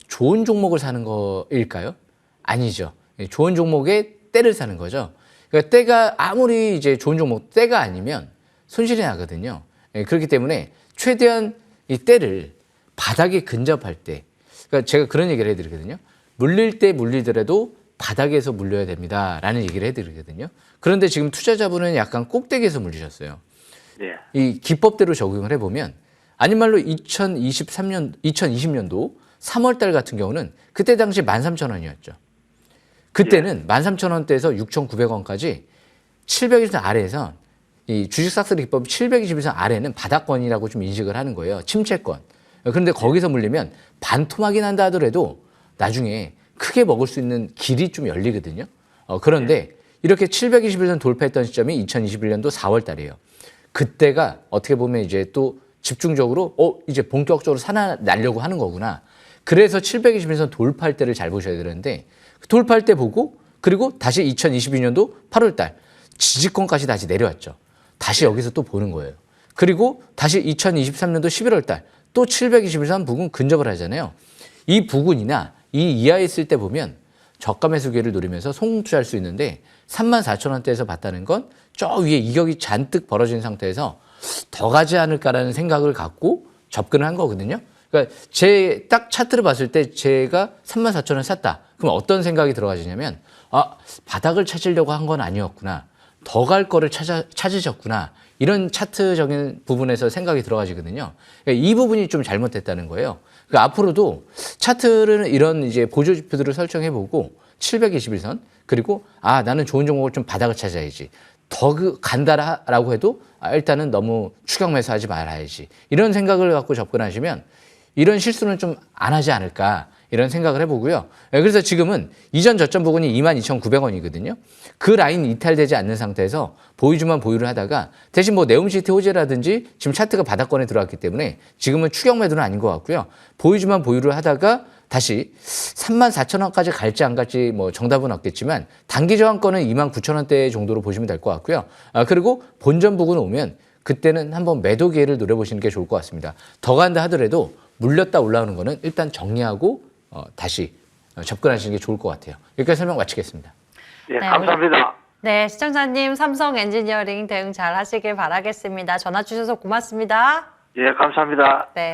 좋은 종목을 사는 거일까요? 아니죠. 좋은 종목에 때를 사는 거죠. 그러니까 때가 아무리 이제 좋은 종목 때가 아니면 손실이 나거든요. 그렇기 때문에 최대한 이 때를 바닥에 근접할 때, 그러니까 제가 그런 얘기를 해드리거든요. 물릴 때 물리더라도 바닥에서 물려야 됩니다라는 얘기를 해드리거든요. 그런데 지금 투자자분은 약간 꼭대기에서 물리셨어요. 예. 이 기법대로 적용을 해보면 아닌 말로 2020년도 3월달 같은 경우는 그때 당시 13,000원이었죠. 그때는 13,000원대에서 6,900원까지 720선 아래에서 이 주식 싹쓸이 기법 720선 아래는 바닥권이라고 좀 인식을 하는 거예요. 침체권. 그런데 거기서 물리면 반토막이 난다 하더라도 나중에 크게 먹을 수 있는 길이 좀 열리거든요. 그런데 이렇게 721선 돌파했던 시점이 2021년도 4월 달이에요. 그때가 어떻게 보면 이제 또 집중적으로 이제 본격적으로 살아나려고 하는 거구나. 그래서 721선 돌파할 때를 잘 보셔야 되는데 돌파할 때 보고 그리고 다시 2022년도 8월 달 지지권까지 다시 내려왔죠. 다시 여기서 또 보는 거예요. 그리고 다시 2023년도 11월 달 또 721선 부근 근접을 하잖아요. 이 부근이나 이 이하에 있을 때 보면 저가 매수 기회를 노리면서 송투할 수 있는데 34,000원대에서 봤다는 건 저 위에 이격이 잔뜩 벌어진 상태에서 더 가지 않을까라는 생각을 갖고 접근을 한 거거든요. 그러니까 제 딱 차트를 봤을 때 제가 34,000원 샀다. 그럼 어떤 생각이 들어가지냐면 바닥을 찾으려고 한 건 아니었구나. 더 갈 거를 찾으셨구나. 이런 차트적인 부분에서 생각이 들어가지거든요. 그러니까 이 부분이 좀 잘못됐다는 거예요. 그러니까 앞으로도 차트를 이런 이제 보조 지표들을 설정해보고 721선 그리고 나는 좋은 종목을 좀 바닥을 찾아야지. 더 간다라고 해도 일단은 너무 추격 매수하지 말아야지. 이런 생각을 갖고 접근하시면 이런 실수는 좀 안 하지 않을까. 이런 생각을 해보고요. 그래서 지금은 이전 저점 부근이 22,900원이거든요. 그 라인 이탈되지 않는 상태에서 보유주만 보유를 하다가 대신 뭐 네옴시티 호재라든지 지금 차트가 바닥권에 들어왔기 때문에 지금은 추격 매도는 아닌 것 같고요. 보유주만 보유를 하다가 다시 34,000원까지 갈지 안 갈지 뭐 정답은 없겠지만 단기 저항권은 29,000원대 정도로 보시면 될 것 같고요. 그리고 본전 부근 오면 그때는 한번 매도 기회를 노려보시는 게 좋을 것 같습니다. 더 간다 하더라도 물렸다 올라오는 거는 일단 정리하고 다시 접근하시는 게 좋을 것 같아요. 여기까지 설명 마치겠습니다. 예, 감사합니다. 네, 시청자님 삼성 엔지니어링 대응 잘 하시길 바라겠습니다. 전화 주셔서 고맙습니다. 예, 감사합니다. 네.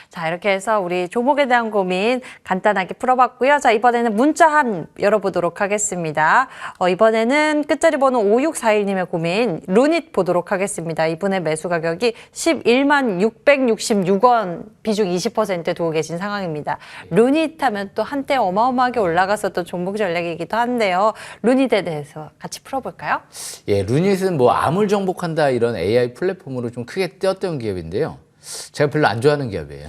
자, 이렇게 해서 우리 종목에 대한 고민 간단하게 풀어봤고요. 자, 이번에는 문자 한 열어보도록 하겠습니다. 이번에는 끝자리 번호 5641님의 고민, 루닛 보도록 하겠습니다. 이분의 매수 가격이 11만 666원, 비중 20% 두고 계신 상황입니다. 루닛 하면 또 한때 어마어마하게 올라갔었던 종목 전략이기도 한데요. 루닛에 대해서 같이 풀어볼까요? 예, 루닛은 뭐 아물 정복한다 이런 AI 플랫폼으로 좀 크게 뛰었던 기업인데요. 제가 별로 안 좋아하는 기업이에요.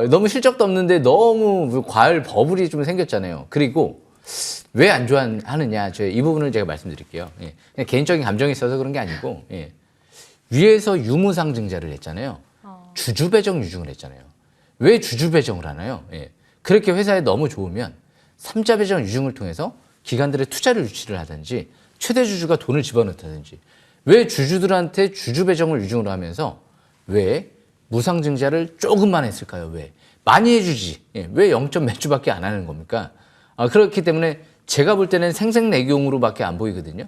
너무 실적도 없는데 너무 과열 버블이 좀 생겼잖아요. 그리고 왜 안 좋아하느냐, 이 부분을 제가 말씀드릴게요. 예, 그냥 개인적인 감정이 있어서 그런 게 아니고, 예. 위에서 유무상증자를 했잖아요. 주주배정 유증을 했잖아요. 왜 주주배정을 하나요? 예. 그렇게 회사에 너무 좋으면 삼자배정 유증을 통해서 기관들의 투자를 유치를 하든지 최대 주주가 돈을 집어넣다든지 왜 주주들한테 주주배정을 유증으로 하면서 왜 무상증자를 조금만 했을까요? 왜? 많이 해주지. 예, 왜 0점 몇 주밖에 안 하는 겁니까? 그렇기 때문에 제가 볼 때는 생색내기용으로밖에 안 보이거든요.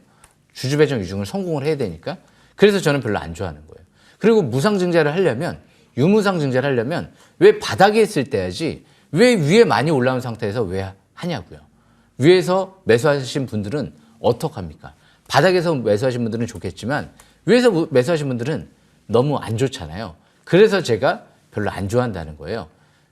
주주배정 유증을 성공을 해야 되니까. 그래서 저는 별로 안 좋아하는 거예요. 그리고 무상증자를 하려면, 유무상증자를 하려면 왜 바닥에 있을 때 하지 왜 위에 많이 올라온 상태에서 왜 하냐고요. 위에서 매수하신 분들은 어떡합니까? 바닥에서 매수하신 분들은 좋겠지만 위에서 매수하신 분들은 너무 안 좋잖아요. 그래서 제가 별로 안 좋아한다는 거예요.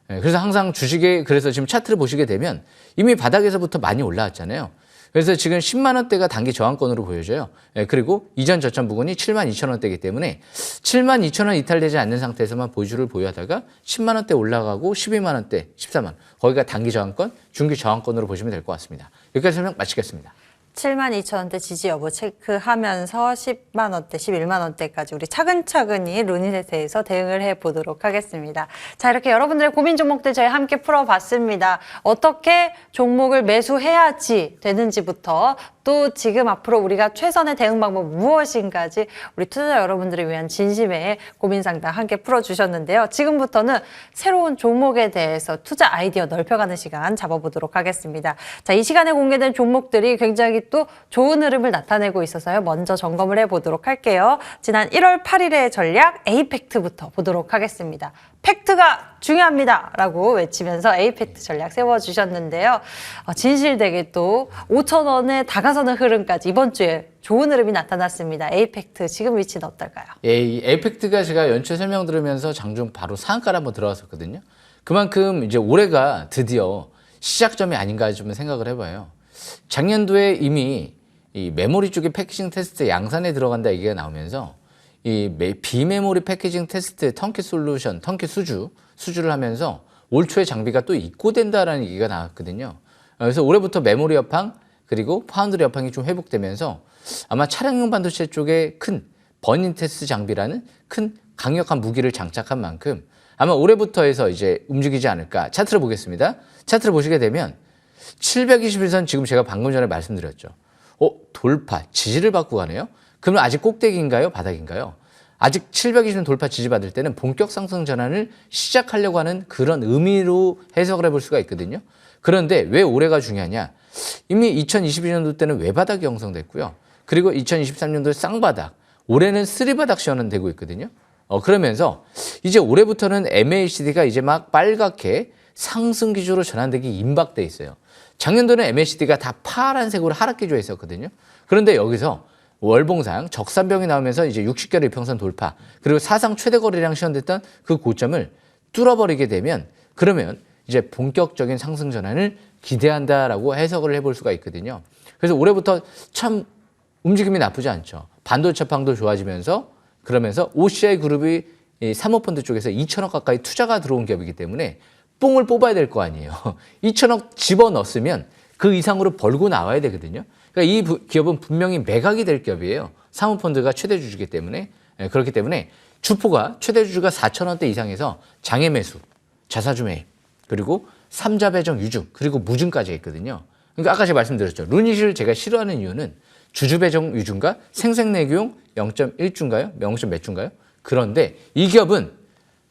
그래서 항상 주식에, 그래서 지금 차트를 보시게 되면 이미 바닥에서부터 많이 올라왔잖아요. 그래서 지금 10만 원대가 단기 저항권으로 보여져요. 그리고 이전 저점 부근이 7만 2천 원대이기 때문에 7만 2천 원 이탈되지 않는 상태에서만 보유주를 보유하다가 10만 원대 올라가고 12만 원대, 14만 원. 거기가 단기 저항권, 중기 저항권으로 보시면 될 것 같습니다. 여기까지 설명 마치겠습니다. 7만 2천 원대 지지 여부 체크하면서 10만 원대, 11만 원대까지 우리 차근차근히 루닛에 대해서 대응을 해보도록 하겠습니다. 자, 이렇게 여러분들의 고민 종목들 저희 함께 풀어봤습니다. 어떻게 종목을 매수해야지 되는지부터 또 지금 앞으로 우리가 최선의 대응 방법 무엇인가지 우리 투자자 여러분들을 위한 진심의 고민 상담 함께 풀어주셨는데요. 지금부터는 새로운 종목에 대해서 투자 아이디어 넓혀가는 시간 잡아보도록 하겠습니다. 자, 이 시간에 공개된 종목들이 굉장히 또 좋은 흐름을 나타내고 있어서요. 먼저 점검을 해보도록 할게요. 지난 1월 8일의 전략 에이팩트부터 보도록 하겠습니다. 팩트가 중요합니다 라고 외치면서 에이팩트 전략 세워주셨는데요. 진실되게 또 5천 원에 다가서는 흐름까지 이번 주에 좋은 흐름이 나타났습니다. 에이팩트 지금 위치는 어떨까요? 예, 이 에이팩트가 제가 연초에 설명 들으면서 장중 바로 상한가를 한번 들어갔었거든요. 그만큼 이제 올해가 드디어 시작점이 아닌가 좀 생각을 해봐요. 작년도에 이미 이 메모리 쪽의 패키징 테스트 양산에 들어간다 얘기가 나오면서 이 비메모리 패키징 테스트 턴키 솔루션, 턴키 수주를 하면서 올 초에 장비가 또 입고된다라는 얘기가 나왔거든요. 그래서 올해부터 메모리 여팡 그리고 파운드리 여팡이 좀 회복되면서 아마 차량용 반도체 쪽에 큰 버닝 테스트 장비라는 큰 강력한 무기를 장착한 만큼 아마 올해부터 해서 이제 움직이지 않을까. 차트를 보겠습니다. 차트를 보시게 되면 721선 지금 제가 방금 전에 말씀드렸죠. 돌파, 지지를 받고 가네요. 그러면 아직 꼭대기인가요? 바닥인가요? 아직 720선 돌파 지지받을 때는 본격 상승 전환을 시작하려고 하는 그런 의미로 해석을 해볼 수가 있거든요. 그런데 왜 올해가 중요하냐? 이미 2022년도 때는 외바닥이 형성됐고요. 그리고 2023년도에 쌍바닥, 올해는 쓰리바닥 시연되고 있거든요. 그러면서 이제 올해부터는 MACD가 이제 막 빨갛게 상승 기조로 전환되기 임박돼 있어요. 작년도는 MACD가 다 파란색으로 하락 기조에 있었거든요. 그런데 여기서 월봉상 적산병이 나오면서 이제 60개월 이평선 돌파 그리고 사상 최대 거래량 시현됐던 그 고점을 뚫어버리게 되면 그러면 이제 본격적인 상승 전환을 기대한다라고 해석을 해볼 수가 있거든요. 그래서 올해부터 참 움직임이 나쁘지 않죠. 반도체팡도 좋아지면서 그러면서 OCI 그룹이 이 사모펀드 쪽에서 2천억 가까이 투자가 들어온 기업이기 때문에 뽕을 뽑아야 될 거 아니에요. 2천억 집어넣었으면 그 이상으로 벌고 나와야 되거든요. 그러니까 이 기업은 분명히 매각이 될 기업이에요. 사모펀드가 최대 주주이기 때문에. 그렇기 때문에 주포가 최대 주주가 4,000원대 이상에서 장외 매수, 자사주 매입, 그리고 삼자 배정 유증, 그리고 무증까지 했거든요. 그러니까 아까 제가 말씀드렸죠. 루닛을 제가 싫어하는 이유는 주주 배정 유증과 생생내교용 0.1주인가요? 0. 몇 주인가요? 그런데 이 기업은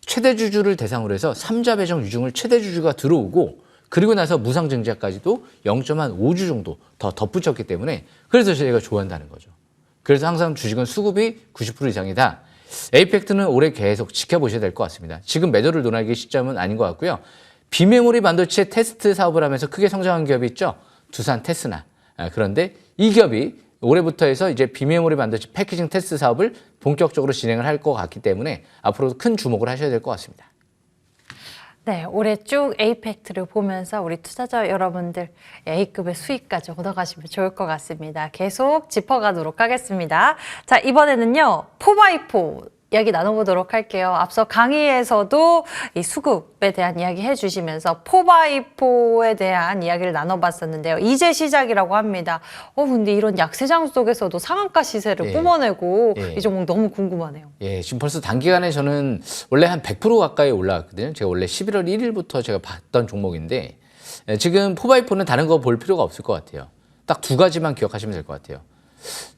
최대 주주를 대상으로 해서 삼자 배정 유증을 최대 주주가 들어오고 그리고 나서 무상증자까지도 0.5주 정도 더 덧붙였기 때문에 그래서 제가 좋아한다는 거죠. 그래서 항상 주식은 수급이 90% 이상이다. 에이펙트는 올해 계속 지켜보셔야 될 것 같습니다. 지금 매도를 논하기 시점은 아닌 것 같고요. 비메모리 반도체 테스트 사업을 하면서 크게 성장한 기업이 있죠. 두산 테스나. 그런데 이 기업이 올해부터 해서 이제 비메모리 반도체 패키징 테스트 사업을 본격적으로 진행을 할 것 같기 때문에 앞으로 큰 주목을 하셔야 될 것 같습니다. 네, 올해 쭉 에이펙트를 보면서 우리 투자자 여러분들 A급의 수익까지 얻어가시면 좋을 것 같습니다. 계속 짚어가도록 하겠습니다. 자, 이번에는요, 4x4 이야기 나눠보도록 할게요. 앞서 강의에서도 이 수급에 대한 이야기 해주시면서 4x4에 대한 이야기를 나눠봤었는데요. 이제 시작이라고 합니다. 근데 이런 약세장 속에서도 상한가 시세를 뿜어내고 이 종목 너무 궁금하네요. 예, 지금 벌써 단기간에 저는 원래 한 100% 가까이 올라갔거든요. 제가 원래 11월 1일부터 제가 봤던 종목인데 지금 4x4는 다른 거 볼 필요가 없을 것 같아요. 딱 두 가지만 기억하시면 될 것 같아요.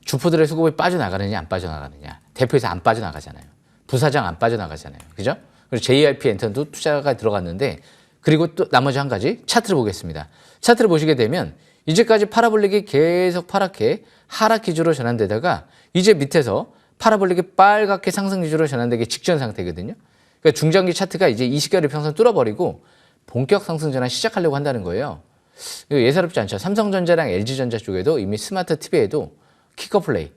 주포들의 수급이 빠져나가느냐 안 빠져나가느냐. 대표에서 안 빠져나가잖아요. 부사장 안 빠져나가잖아요. 그죠? 그리고 JYP 엔턴도 투자가 들어갔는데 그리고 또 나머지 한 가지 차트를 보겠습니다. 차트를 보시게 되면 이제까지 파라볼릭이 계속 파랗게 하락 기조로 전환되다가 이제 밑에서 파라볼릭이 빨갛게 상승 기조로 전환되기 직전 상태거든요. 그러니까 중장기 차트가 이제 20개월 이평선 뚫어버리고 본격 상승 전환 시작하려고 한다는 거예요. 이거 예사롭지 않죠. 삼성전자랑 LG전자 쪽에도 이미 스마트 TV에도 키커플레이,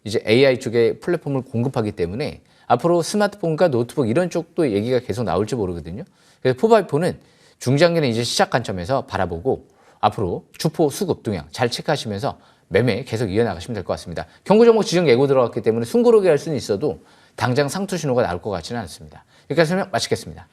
이제 AI 쪽의 플랫폼을 공급하기 때문에 앞으로 스마트폰과 노트북 이런 쪽도 얘기가 계속 나올지 모르거든요. 그래서 4x4는 중장기는 이제 시작 관점에서 바라보고 앞으로 주포 수급 동향 잘 체크하시면서 매매 계속 이어나가시면 될 것 같습니다. 경고 종목 지정 예고 들어갔기 때문에 숨고르게 할 수는 있어도 당장 상투 신호가 나올 것 같지는 않습니다. 여기까지 설명 마치겠습니다.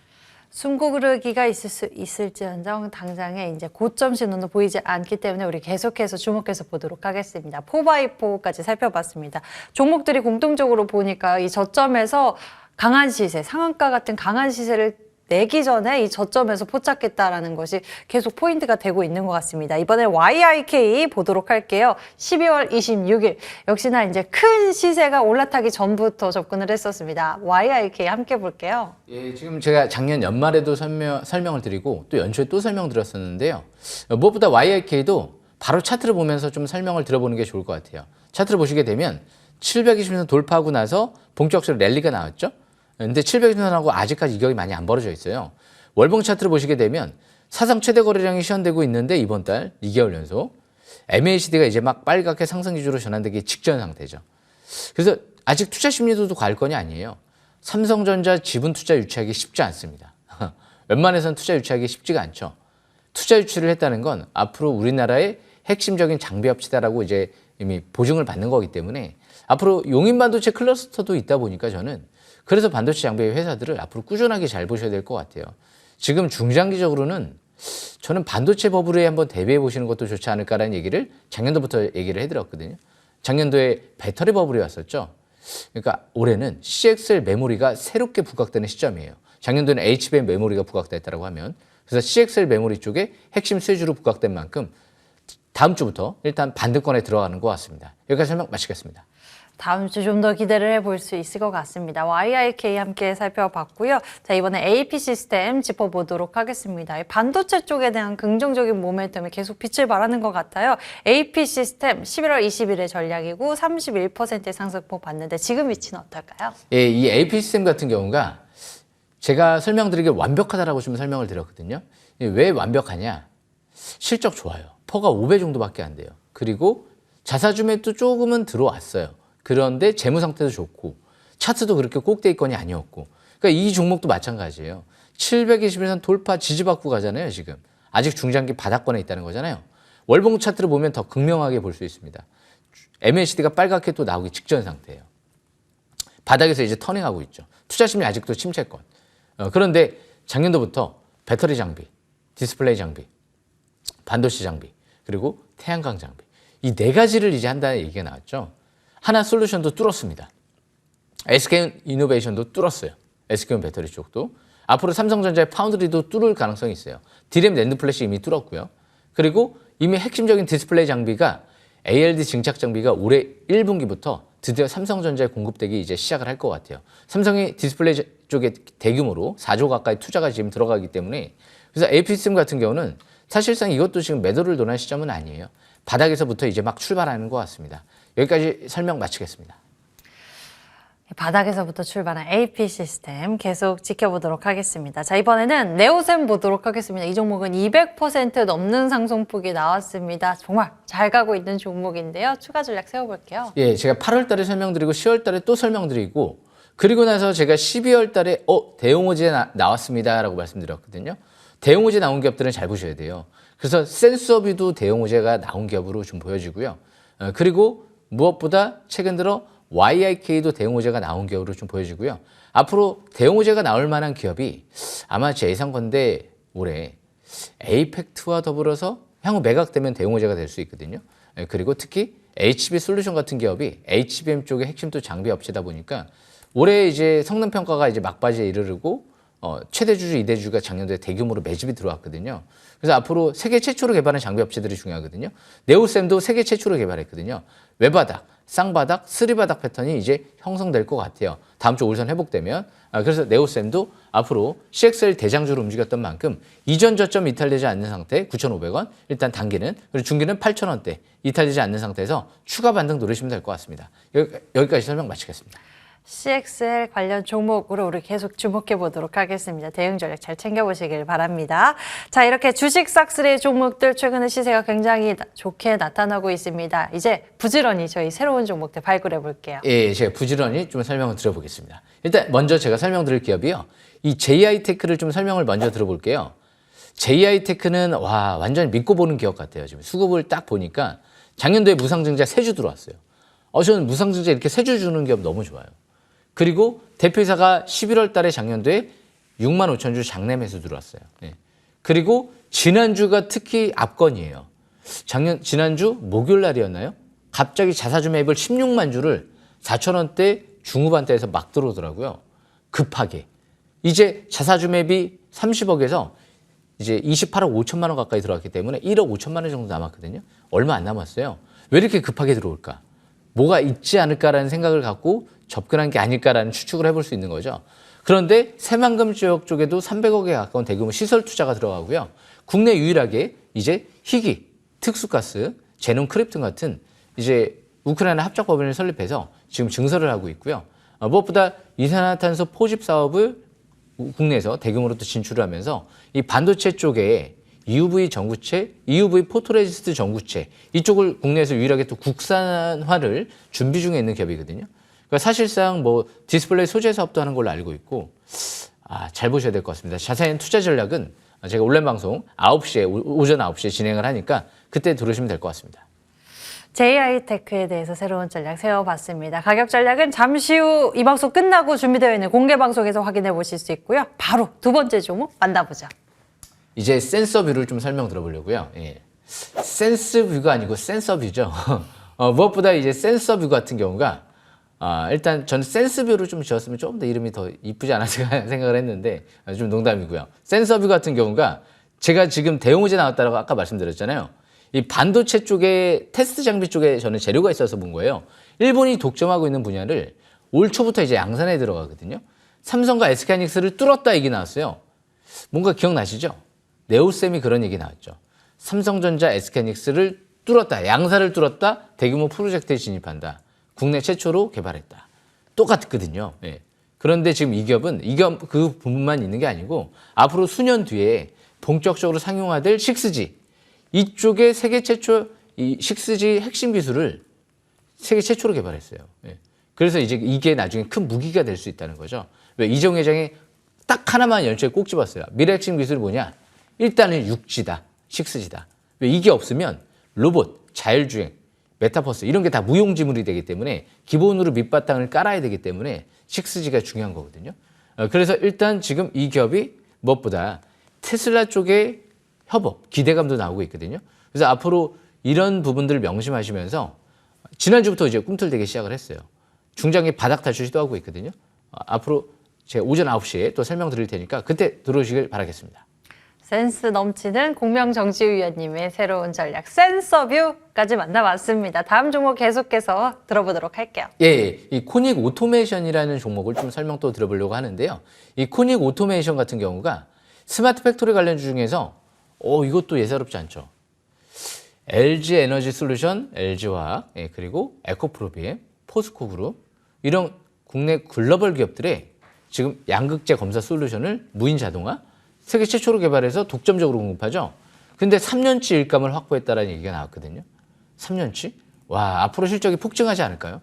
숨고르기가 있을지언정 당장에 이제 고점 신호는 보이지 않기 때문에 우리 계속해서 주목해서 보도록 하겠습니다. 4x4까지 살펴봤습니다. 종목들이 공통적으로 보니까 이 저점에서 강한 시세, 상한가 같은 강한 시세를 내기 전에 이 저점에서 포착했다라는 것이 계속 포인트가 되고 있는 것 같습니다. 이번에 YIK 보도록 할게요. 12월 26일 역시나 이제 큰 시세가 올라타기 전부터 접근을 했었습니다. YIK 함께 볼게요. 예, 지금 제가 작년 연말에도 설명을 드리고 또 연초에 또 설명드렸었는데요. 무엇보다 YIK도 바로 차트를 보면서 좀 설명을 들어보는 게 좋을 것 같아요. 차트를 보시게 되면 720선 돌파하고 나서 본격적으로 랠리가 나왔죠. 근데 720선하고 아직까지 이격이 많이 안 벌어져 있어요. 월봉 차트를 보시게 되면 사상 최대 거래량이 시현되고 있는데 이번 달 2개월 연속 MACD가 이제 막 빨갛게 상승 기조로 전환되기 직전 상태죠. 그래서 아직 투자 심리도도 관건이 아니에요. 삼성전자 지분 투자 유치하기 쉽지 않습니다. 웬만해서는 투자 유치하기 쉽지가 않죠. 투자 유치를 했다는 건 앞으로 우리나라의 핵심적인 장비 업체다라고 이제 이미 보증을 받는 거기 때문에 앞으로 용인 반도체 클러스터도 있다 보니까 저는 그래서 반도체 장비 회사들을 앞으로 꾸준하게 잘 보셔야 될 것 같아요. 지금 중장기적으로는 저는 반도체 버블에 한번 대비해 보시는 것도 좋지 않을까라는 얘기를 작년도부터 얘기를 해드렸거든요. 작년도에 배터리 버블이 왔었죠. 그러니까 올해는 CXL 메모리가 새롭게 부각되는 시점이에요. 작년도에는 HBM 메모리가 부각됐다고 하면 그래서 CXL 메모리 쪽에 핵심 수혜주로 부각된 만큼 다음 주부터 일단 반등권에 들어가는 것 같습니다. 여기까지 설명 마치겠습니다. 다음 주 좀 더 기대를 해볼 수 있을 것 같습니다. YIK 함께 살펴봤고요. 자, 이번에 AP 시스템 짚어보도록 하겠습니다. 반도체 쪽에 대한 긍정적인 모멘텀이 계속 빛을 발하는 것 같아요. AP 시스템 11월 20일의 전략이고 31%의 상승폭 봤는데 지금 위치는 어떨까요? 예, 이 AP 시스템 같은 경우가 제가 설명드리길 완벽하다라고 좀 설명을 드렸거든요. 왜 완벽하냐? 실적 좋아요. 퍼가 5배 정도밖에 안 돼요. 그리고 자사주 매도 조금은 들어왔어요. 그런데 재무 상태도 좋고 차트도 그렇게 꼭대기권이 아니었고 그러니까 이 종목도 마찬가지예요. 721선 돌파 지지받고 가잖아요. 지금 아직 중장기 바닥권에 있다는 거잖아요. 월봉 차트를 보면 더 극명하게 볼 수 있습니다. MACD가 빨갛게 또 나오기 직전 상태예요. 바닥에서 이제 터닝하고 있죠. 투자 심리 아직도 침체권. 그런데 작년도부터 배터리 장비, 디스플레이 장비, 반도체 장비, 그리고 태양광 장비. 이 네 가지를 이제 한다는 얘기가 나왔죠. 하나 솔루션도 뚫었습니다. SK 이노베이션도 뚫었어요. SK 배터리 쪽도. 앞으로 삼성전자의 파운드리도 뚫을 가능성이 있어요. D램 낸드 플래시 이미 뚫었고요. 그리고 이미 핵심적인 디스플레이 장비가 ALD 증착 장비가 올해 1분기부터 드디어 삼성전자에 공급되기 이제 시작을 할 것 같아요. 삼성이 디스플레이 쪽에 대규모로 4조 가까이 투자가 지금 들어가기 때문에 그래서 APSM 같은 경우는 사실상 이것도 지금 매도를 논할 시점은 아니에요. 바닥에서부터 이제 막 출발하는 것 같습니다. 여기까지 설명 마치겠습니다. 바닥에서부터 출발한 AP 시스템 계속 지켜보도록 하겠습니다. 자, 이번에는 네오셈 보도록 하겠습니다. 이 종목은 200% 넘는 상승폭이 나왔습니다. 정말 잘 가고 있는 종목인데요. 추가 전략 세워볼게요. 예, 제가 8월 달에 설명드리고 10월 달에 또 설명드리고 그리고 나서 제가 12월 달에 대용호재 나왔습니다라고 말씀드렸거든요. 대용호재 나온 기업들은 잘 보셔야 돼요. 그래서 센서뷰도 대용호재가 나온 기업으로 좀 보여지고요. 그리고 무엇보다 최근 들어 YIK도 대용호재가 나온 기업으로 좀 보여지고요. 앞으로 대용호재가 나올 만한 기업이 아마 제 예상컨대 올해 에이펙트와 더불어서 향후 매각되면 대용호재가 될 수 있거든요. 그리고 특히 HB 솔루션 같은 기업이 HBM 쪽의 핵심 또 장비 업체다 보니까 올해 이제 성능 평가가 이제 막바지에 이르르고 최대주주, 2대주가 작년도에 대규모로 매집이 들어왔거든요. 그래서 앞으로 세계 최초로 개발한 장비 업체들이 중요하거든요. 네오셈도 세계 최초로 개발했거든요. 외바닥, 쌍바닥, 쓰리바닥 패턴이 이제 형성될 것 같아요. 다음 주 올선 회복되면. 그래서 네오셈도 앞으로 CXL 대장주로 움직였던 만큼 이전 저점 이탈되지 않는 상태 9,500원 일단 단기는 그리고 중기는 8,000원대 이탈되지 않는 상태에서 추가 반등 노리시면 될 것 같습니다. 여기까지 설명 마치겠습니다. CXL 관련 종목으로 우리 계속 주목해 보도록 하겠습니다. 대응 전략 잘 챙겨보시길 바랍니다. 자, 이렇게 주식 싹쓸이 종목들 최근에 시세가 굉장히 좋게 나타나고 있습니다. 이제 부지런히 저희 새로운 종목들 발굴해 볼게요. 예, 제가 부지런히 좀 설명을 드려보겠습니다. 일단 먼저 제가 설명드릴 기업이요. 이 JI테크를 좀 설명을 먼저 들어볼게요. JI테크는 완전히 믿고 보는 기업 같아요. 지금 수급을 딱 보니까 작년도에 무상증자 3주 들어왔어요. 저는 무상증자 이렇게 3주 주는 기업 너무 좋아요. 그리고 대표이사가 11월 달에 작년도에 6만 5천 주 장내 매수 들어왔어요. 예. 그리고 지난주가 특히 압권이에요. 지난주 목요일 날이었나요? 갑자기 자사주 매입을 16만 주를 4,000원대 중후반대에서 막 들어오더라고요. 급하게. 이제 자사주 매입이 30억에서 이제 28억 5천만 원 가까이 들어왔기 때문에 1억 5천만 원 정도 남았거든요. 얼마 안 남았어요. 왜 이렇게 급하게 들어올까? 뭐가 있지 않을까라는 생각을 갖고 접근한 게 아닐까라는 추측을 해볼 수 있는 거죠. 그런데 새만금 지역 쪽에도 300억에 가까운 대규모 시설 투자가 들어가고요. 국내 유일하게 이제 희귀, 특수가스, 제논 크립톤 같은 이제 우크라이나 합작법인을 설립해서 지금 증설을 하고 있고요. 무엇보다 이산화탄소 포집 사업을 국내에서 대규모로 또 진출을 하면서 이 반도체 쪽에 EUV 전구체, EUV 포토레지스트 전구체 이쪽을 국내에서 유일하게 또 국산화를 준비 중에 있는 기업이거든요. 그러니까 사실상 뭐 디스플레이 소재 사업도 하는 걸로 알고 있고 잘 보셔야 될 것 같습니다. 자세한 투자 전략은 제가 온라인 방송 9시에 오전 9시에 진행을 하니까 그때 들으시면 될 것 같습니다. JI테크에 대해서 새로운 전략 세워봤습니다. 가격 전략은 잠시 후 이 방송 끝나고 준비되어 있는 공개 방송에서 확인해 보실 수 있고요. 바로 두 번째 종목 만나보죠. 이제 센서뷰를 좀 설명 들어보려고요. 예. 센스뷰가 아니고 센서뷰죠. 무엇보다 이제 센서뷰 같은 경우가 일단 저는 센스뷰를 좀 지었으면 조금 더 이름이 더 이쁘지 않았을까 생각을 했는데 좀 농담이고요. 센서뷰 같은 경우가 제가 지금 대용호재 나왔다고 아까 말씀드렸잖아요. 이 반도체 쪽에 테스트 장비 쪽에 저는 재료가 있어서 본 거예요. 일본이 독점하고 있는 분야를 올 초부터 이제 양산에 들어가거든요. 삼성과 SK하이닉스를 뚫었다 얘기 나왔어요. 뭔가 기억나시죠? 네오셈이 그런 얘기 나왔죠. 삼성전자, SK하이닉스를 뚫었다, 양사를 뚫었다, 대규모 프로젝트에 진입한다. 국내 최초로 개발했다. 똑같거든요. 예. 그런데 지금 이 기업 그 부분만 있는 게 아니고 앞으로 수년 뒤에 본격적으로 상용화될 6G 이쪽에 세계 최초 이 6G 핵심 기술을 세계 최초로 개발했어요. 예. 그래서 이제 이게 나중에 큰 무기가 될 수 있다는 거죠. 왜 이정 회장이 딱 하나만 연초에 꼭 집었어요. 미래 핵심 기술이 뭐냐? 일단은 6G다, 6G다. 왜 이게 없으면 로봇, 자율주행, 메타버스 이런 게 다 무용지물이 되기 때문에 기본으로 밑바탕을 깔아야 되기 때문에 6G가 중요한 거거든요. 그래서 일단 지금 이 기업이 무엇보다 테슬라 쪽의 협업, 기대감도 나오고 있거든요. 그래서 앞으로 이런 부분들을 명심하시면서 지난주부터 이제 꿈틀대기 시작을 했어요. 중장기 바닥 탈출 시도하고 있거든요. 앞으로 제가 오전 9시에 또 설명드릴 테니까 그때 들어오시길 바라겠습니다. 센스 넘치는 공명정지우 위원님의 새로운 전략 센서뷰까지 만나봤습니다. 다음 종목 계속해서 들어보도록 할게요. 예, 이 코닉 오토메이션이라는 종목을 좀 설명 또 드려보려고 하는데요. 이 코닉 오토메이션 같은 경우가 스마트 팩토리 관련주 중에서 이것도 예사롭지 않죠. LG 에너지 솔루션, LG화학, 그리고 에코프로비엠, 포스코그룹 이런 국내 글로벌 기업들의 지금 양극재 검사 솔루션을 무인 자동화 세계 최초로 개발해서 독점적으로 공급하죠. 근데 3년치 일감을 확보했다라는 얘기가 나왔거든요. 3년치? 와, 앞으로 실적이 폭증하지 않을까요?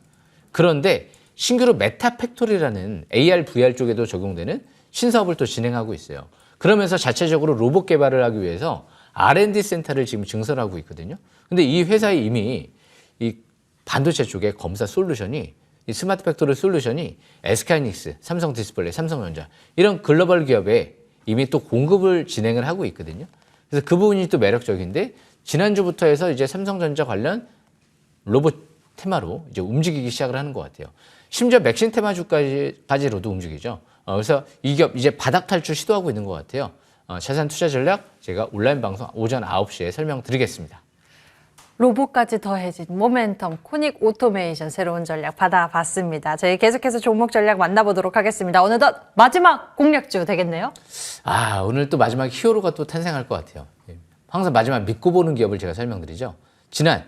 그런데 신규로 메타 팩토리라는 AR, VR 쪽에도 적용되는 신사업을 또 진행하고 있어요. 그러면서 자체적으로 로봇 개발을 하기 위해서 R&D 센터를 지금 증설하고 있거든요. 근데 이 회사에 이미 이 반도체 쪽에 검사 솔루션이 이 스마트 팩토리 솔루션이 SK하이닉스, 삼성 디스플레이, 삼성전자 이런 글로벌 기업에 이미 또 공급을 진행을 하고 있거든요. 그래서 그 부분이 또 매력적인데 지난주부터 해서 이제 삼성전자 관련 로봇 테마로 이제 움직이기 시작을 하는 것 같아요. 심지어 맥신 테마주까지로도 움직이죠. 그래서 이 기업 이제 바닥 탈출 시도하고 있는 것 같아요. 자산 투자 전략 제가 온라인 방송 오전 9시에 설명드리겠습니다. 로봇까지 더해진 모멘텀 코닉 오토메이션 새로운 전략 받아봤습니다. 저희 계속해서 종목 전략 만나보도록 하겠습니다. 어느덧 마지막 공략주 되겠네요. 오늘 또 마지막 히어로가 또 탄생할 것 같아요. 항상 마지막 믿고 보는 기업을 제가 설명드리죠. 지난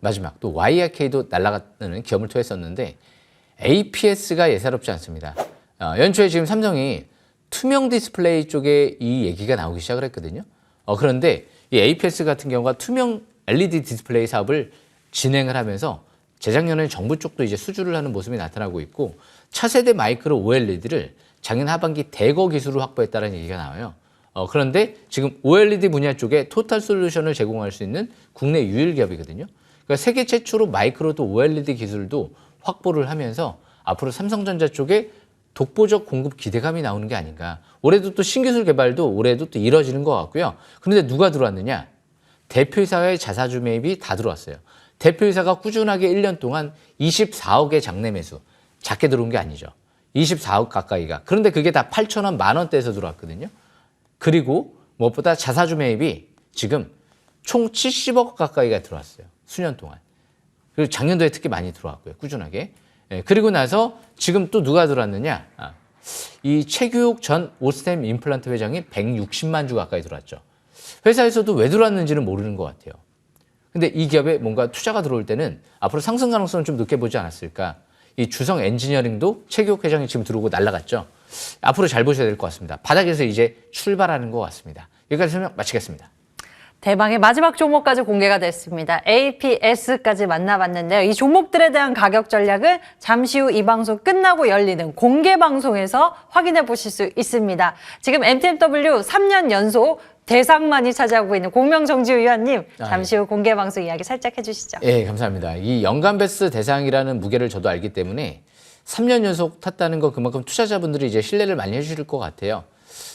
마지막 또 YRK도 날아가는 기업을 토했었는데 APS가 예사롭지 않습니다. 연초에 지금 삼성이 투명 디스플레이 쪽에 이 얘기가 나오기 시작을 했거든요. 그런데 이 APS 같은 경우가 투명 LED 디스플레이 사업을 진행을 하면서 재작년에 정부 쪽도 이제 수주를 하는 모습이 나타나고 있고 차세대 마이크로 OLED를 작년 하반기 대거 기술을 확보했다는 얘기가 나와요. 그런데 지금 OLED 분야 쪽에 토탈 솔루션을 제공할 수 있는 국내 유일 기업이거든요. 그러니까 세계 최초로 마이크로도 OLED 기술도 확보를 하면서 앞으로 삼성전자 쪽에 독보적 공급 기대감이 나오는 게 아닌가. 올해도 또 신기술 개발도 올해도 또 이뤄지는 것 같고요. 그런데 누가 들어왔느냐? 대표이사의 자사주 매입이 다 들어왔어요. 대표이사가 꾸준하게 1년 동안 24억의 장내 매수, 작게 들어온 게 아니죠. 24억 가까이가. 그런데 그게 다 8천원, 만원대에서 들어왔거든요. 그리고 무엇보다 자사주 매입이 지금 총 70억 가까이가 들어왔어요. 수년 동안. 그리고 작년도에 특히 많이 들어왔고요. 꾸준하게. 그리고 나서 지금 또 누가 들어왔느냐? 이 최규욱 전 오스템 임플란트 회장이 160만 주 가까이 들어왔죠. 회사에서도 왜 들어왔는지는 모르는 것 같아요. 근데 이 기업에 뭔가 투자가 들어올 때는 앞으로 상승 가능성을 좀 높게 보지 않았을까. 이 주성 엔지니어링도 최규욱 회장이 지금 들어오고 날아갔죠. 앞으로 잘 보셔야 될 것 같습니다. 바닥에서 이제 출발하는 것 같습니다. 여기까지 설명 마치겠습니다. 대망의 마지막 종목까지 공개가 됐습니다. APS까지 만나봤는데요. 이 종목들에 대한 가격 전략은 잠시 후 이 방송 끝나고 열리는 공개 방송에서 확인해 보실 수 있습니다. 지금 MTMW 3년 연속 대상만이 차지하고 있는 공명정지우 위원님, 잠시 후 공개 방송 이야기 살짝 해주시죠. 예, 감사합니다. 이 연간 베스트 대상이라는 무게를 저도 알기 때문에 3년 연속 탔다는 거 그만큼 투자자분들이 이제 신뢰를 많이 해주실 것 같아요.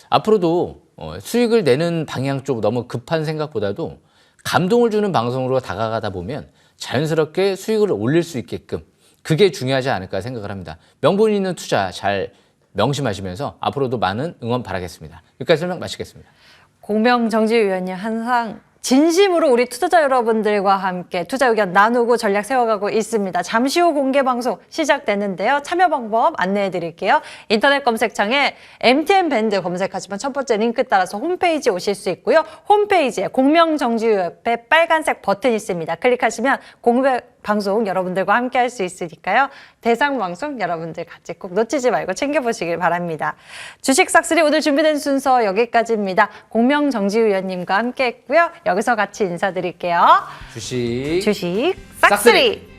앞으로도 수익을 내는 방향 쪽 너무 급한 생각보다도 감동을 주는 방송으로 다가가다 보면 자연스럽게 수익을 올릴 수 있게끔 그게 중요하지 않을까 생각을 합니다. 명분 있는 투자 잘 명심하시면서 앞으로도 많은 응원 바라겠습니다. 여기까지 설명 마치겠습니다. 공명정지우 위원님 항상 진심으로 우리 투자자 여러분들과 함께 투자 의견 나누고 전략 세워가고 있습니다. 잠시 후 공개 방송 시작되는데요. 참여 방법 안내해 드릴게요. 인터넷 검색창에 MTN 밴드 검색하시면 첫 번째 링크 따라서 홈페이지 오실 수 있고요. 홈페이지에 공명정지우 옆에 빨간색 버튼 있습니다. 클릭하시면 공개 방송 여러분들과 함께 할 수 있으니까요. 대상 방송 여러분들 같이 꼭 놓치지 말고 챙겨보시길 바랍니다. 주식 싹쓸이 오늘 준비된 순서 여기까지입니다. 공명정지우 위원님과 함께 했고요. 여기서 같이 인사드릴게요. 주식 주식 싹쓸이!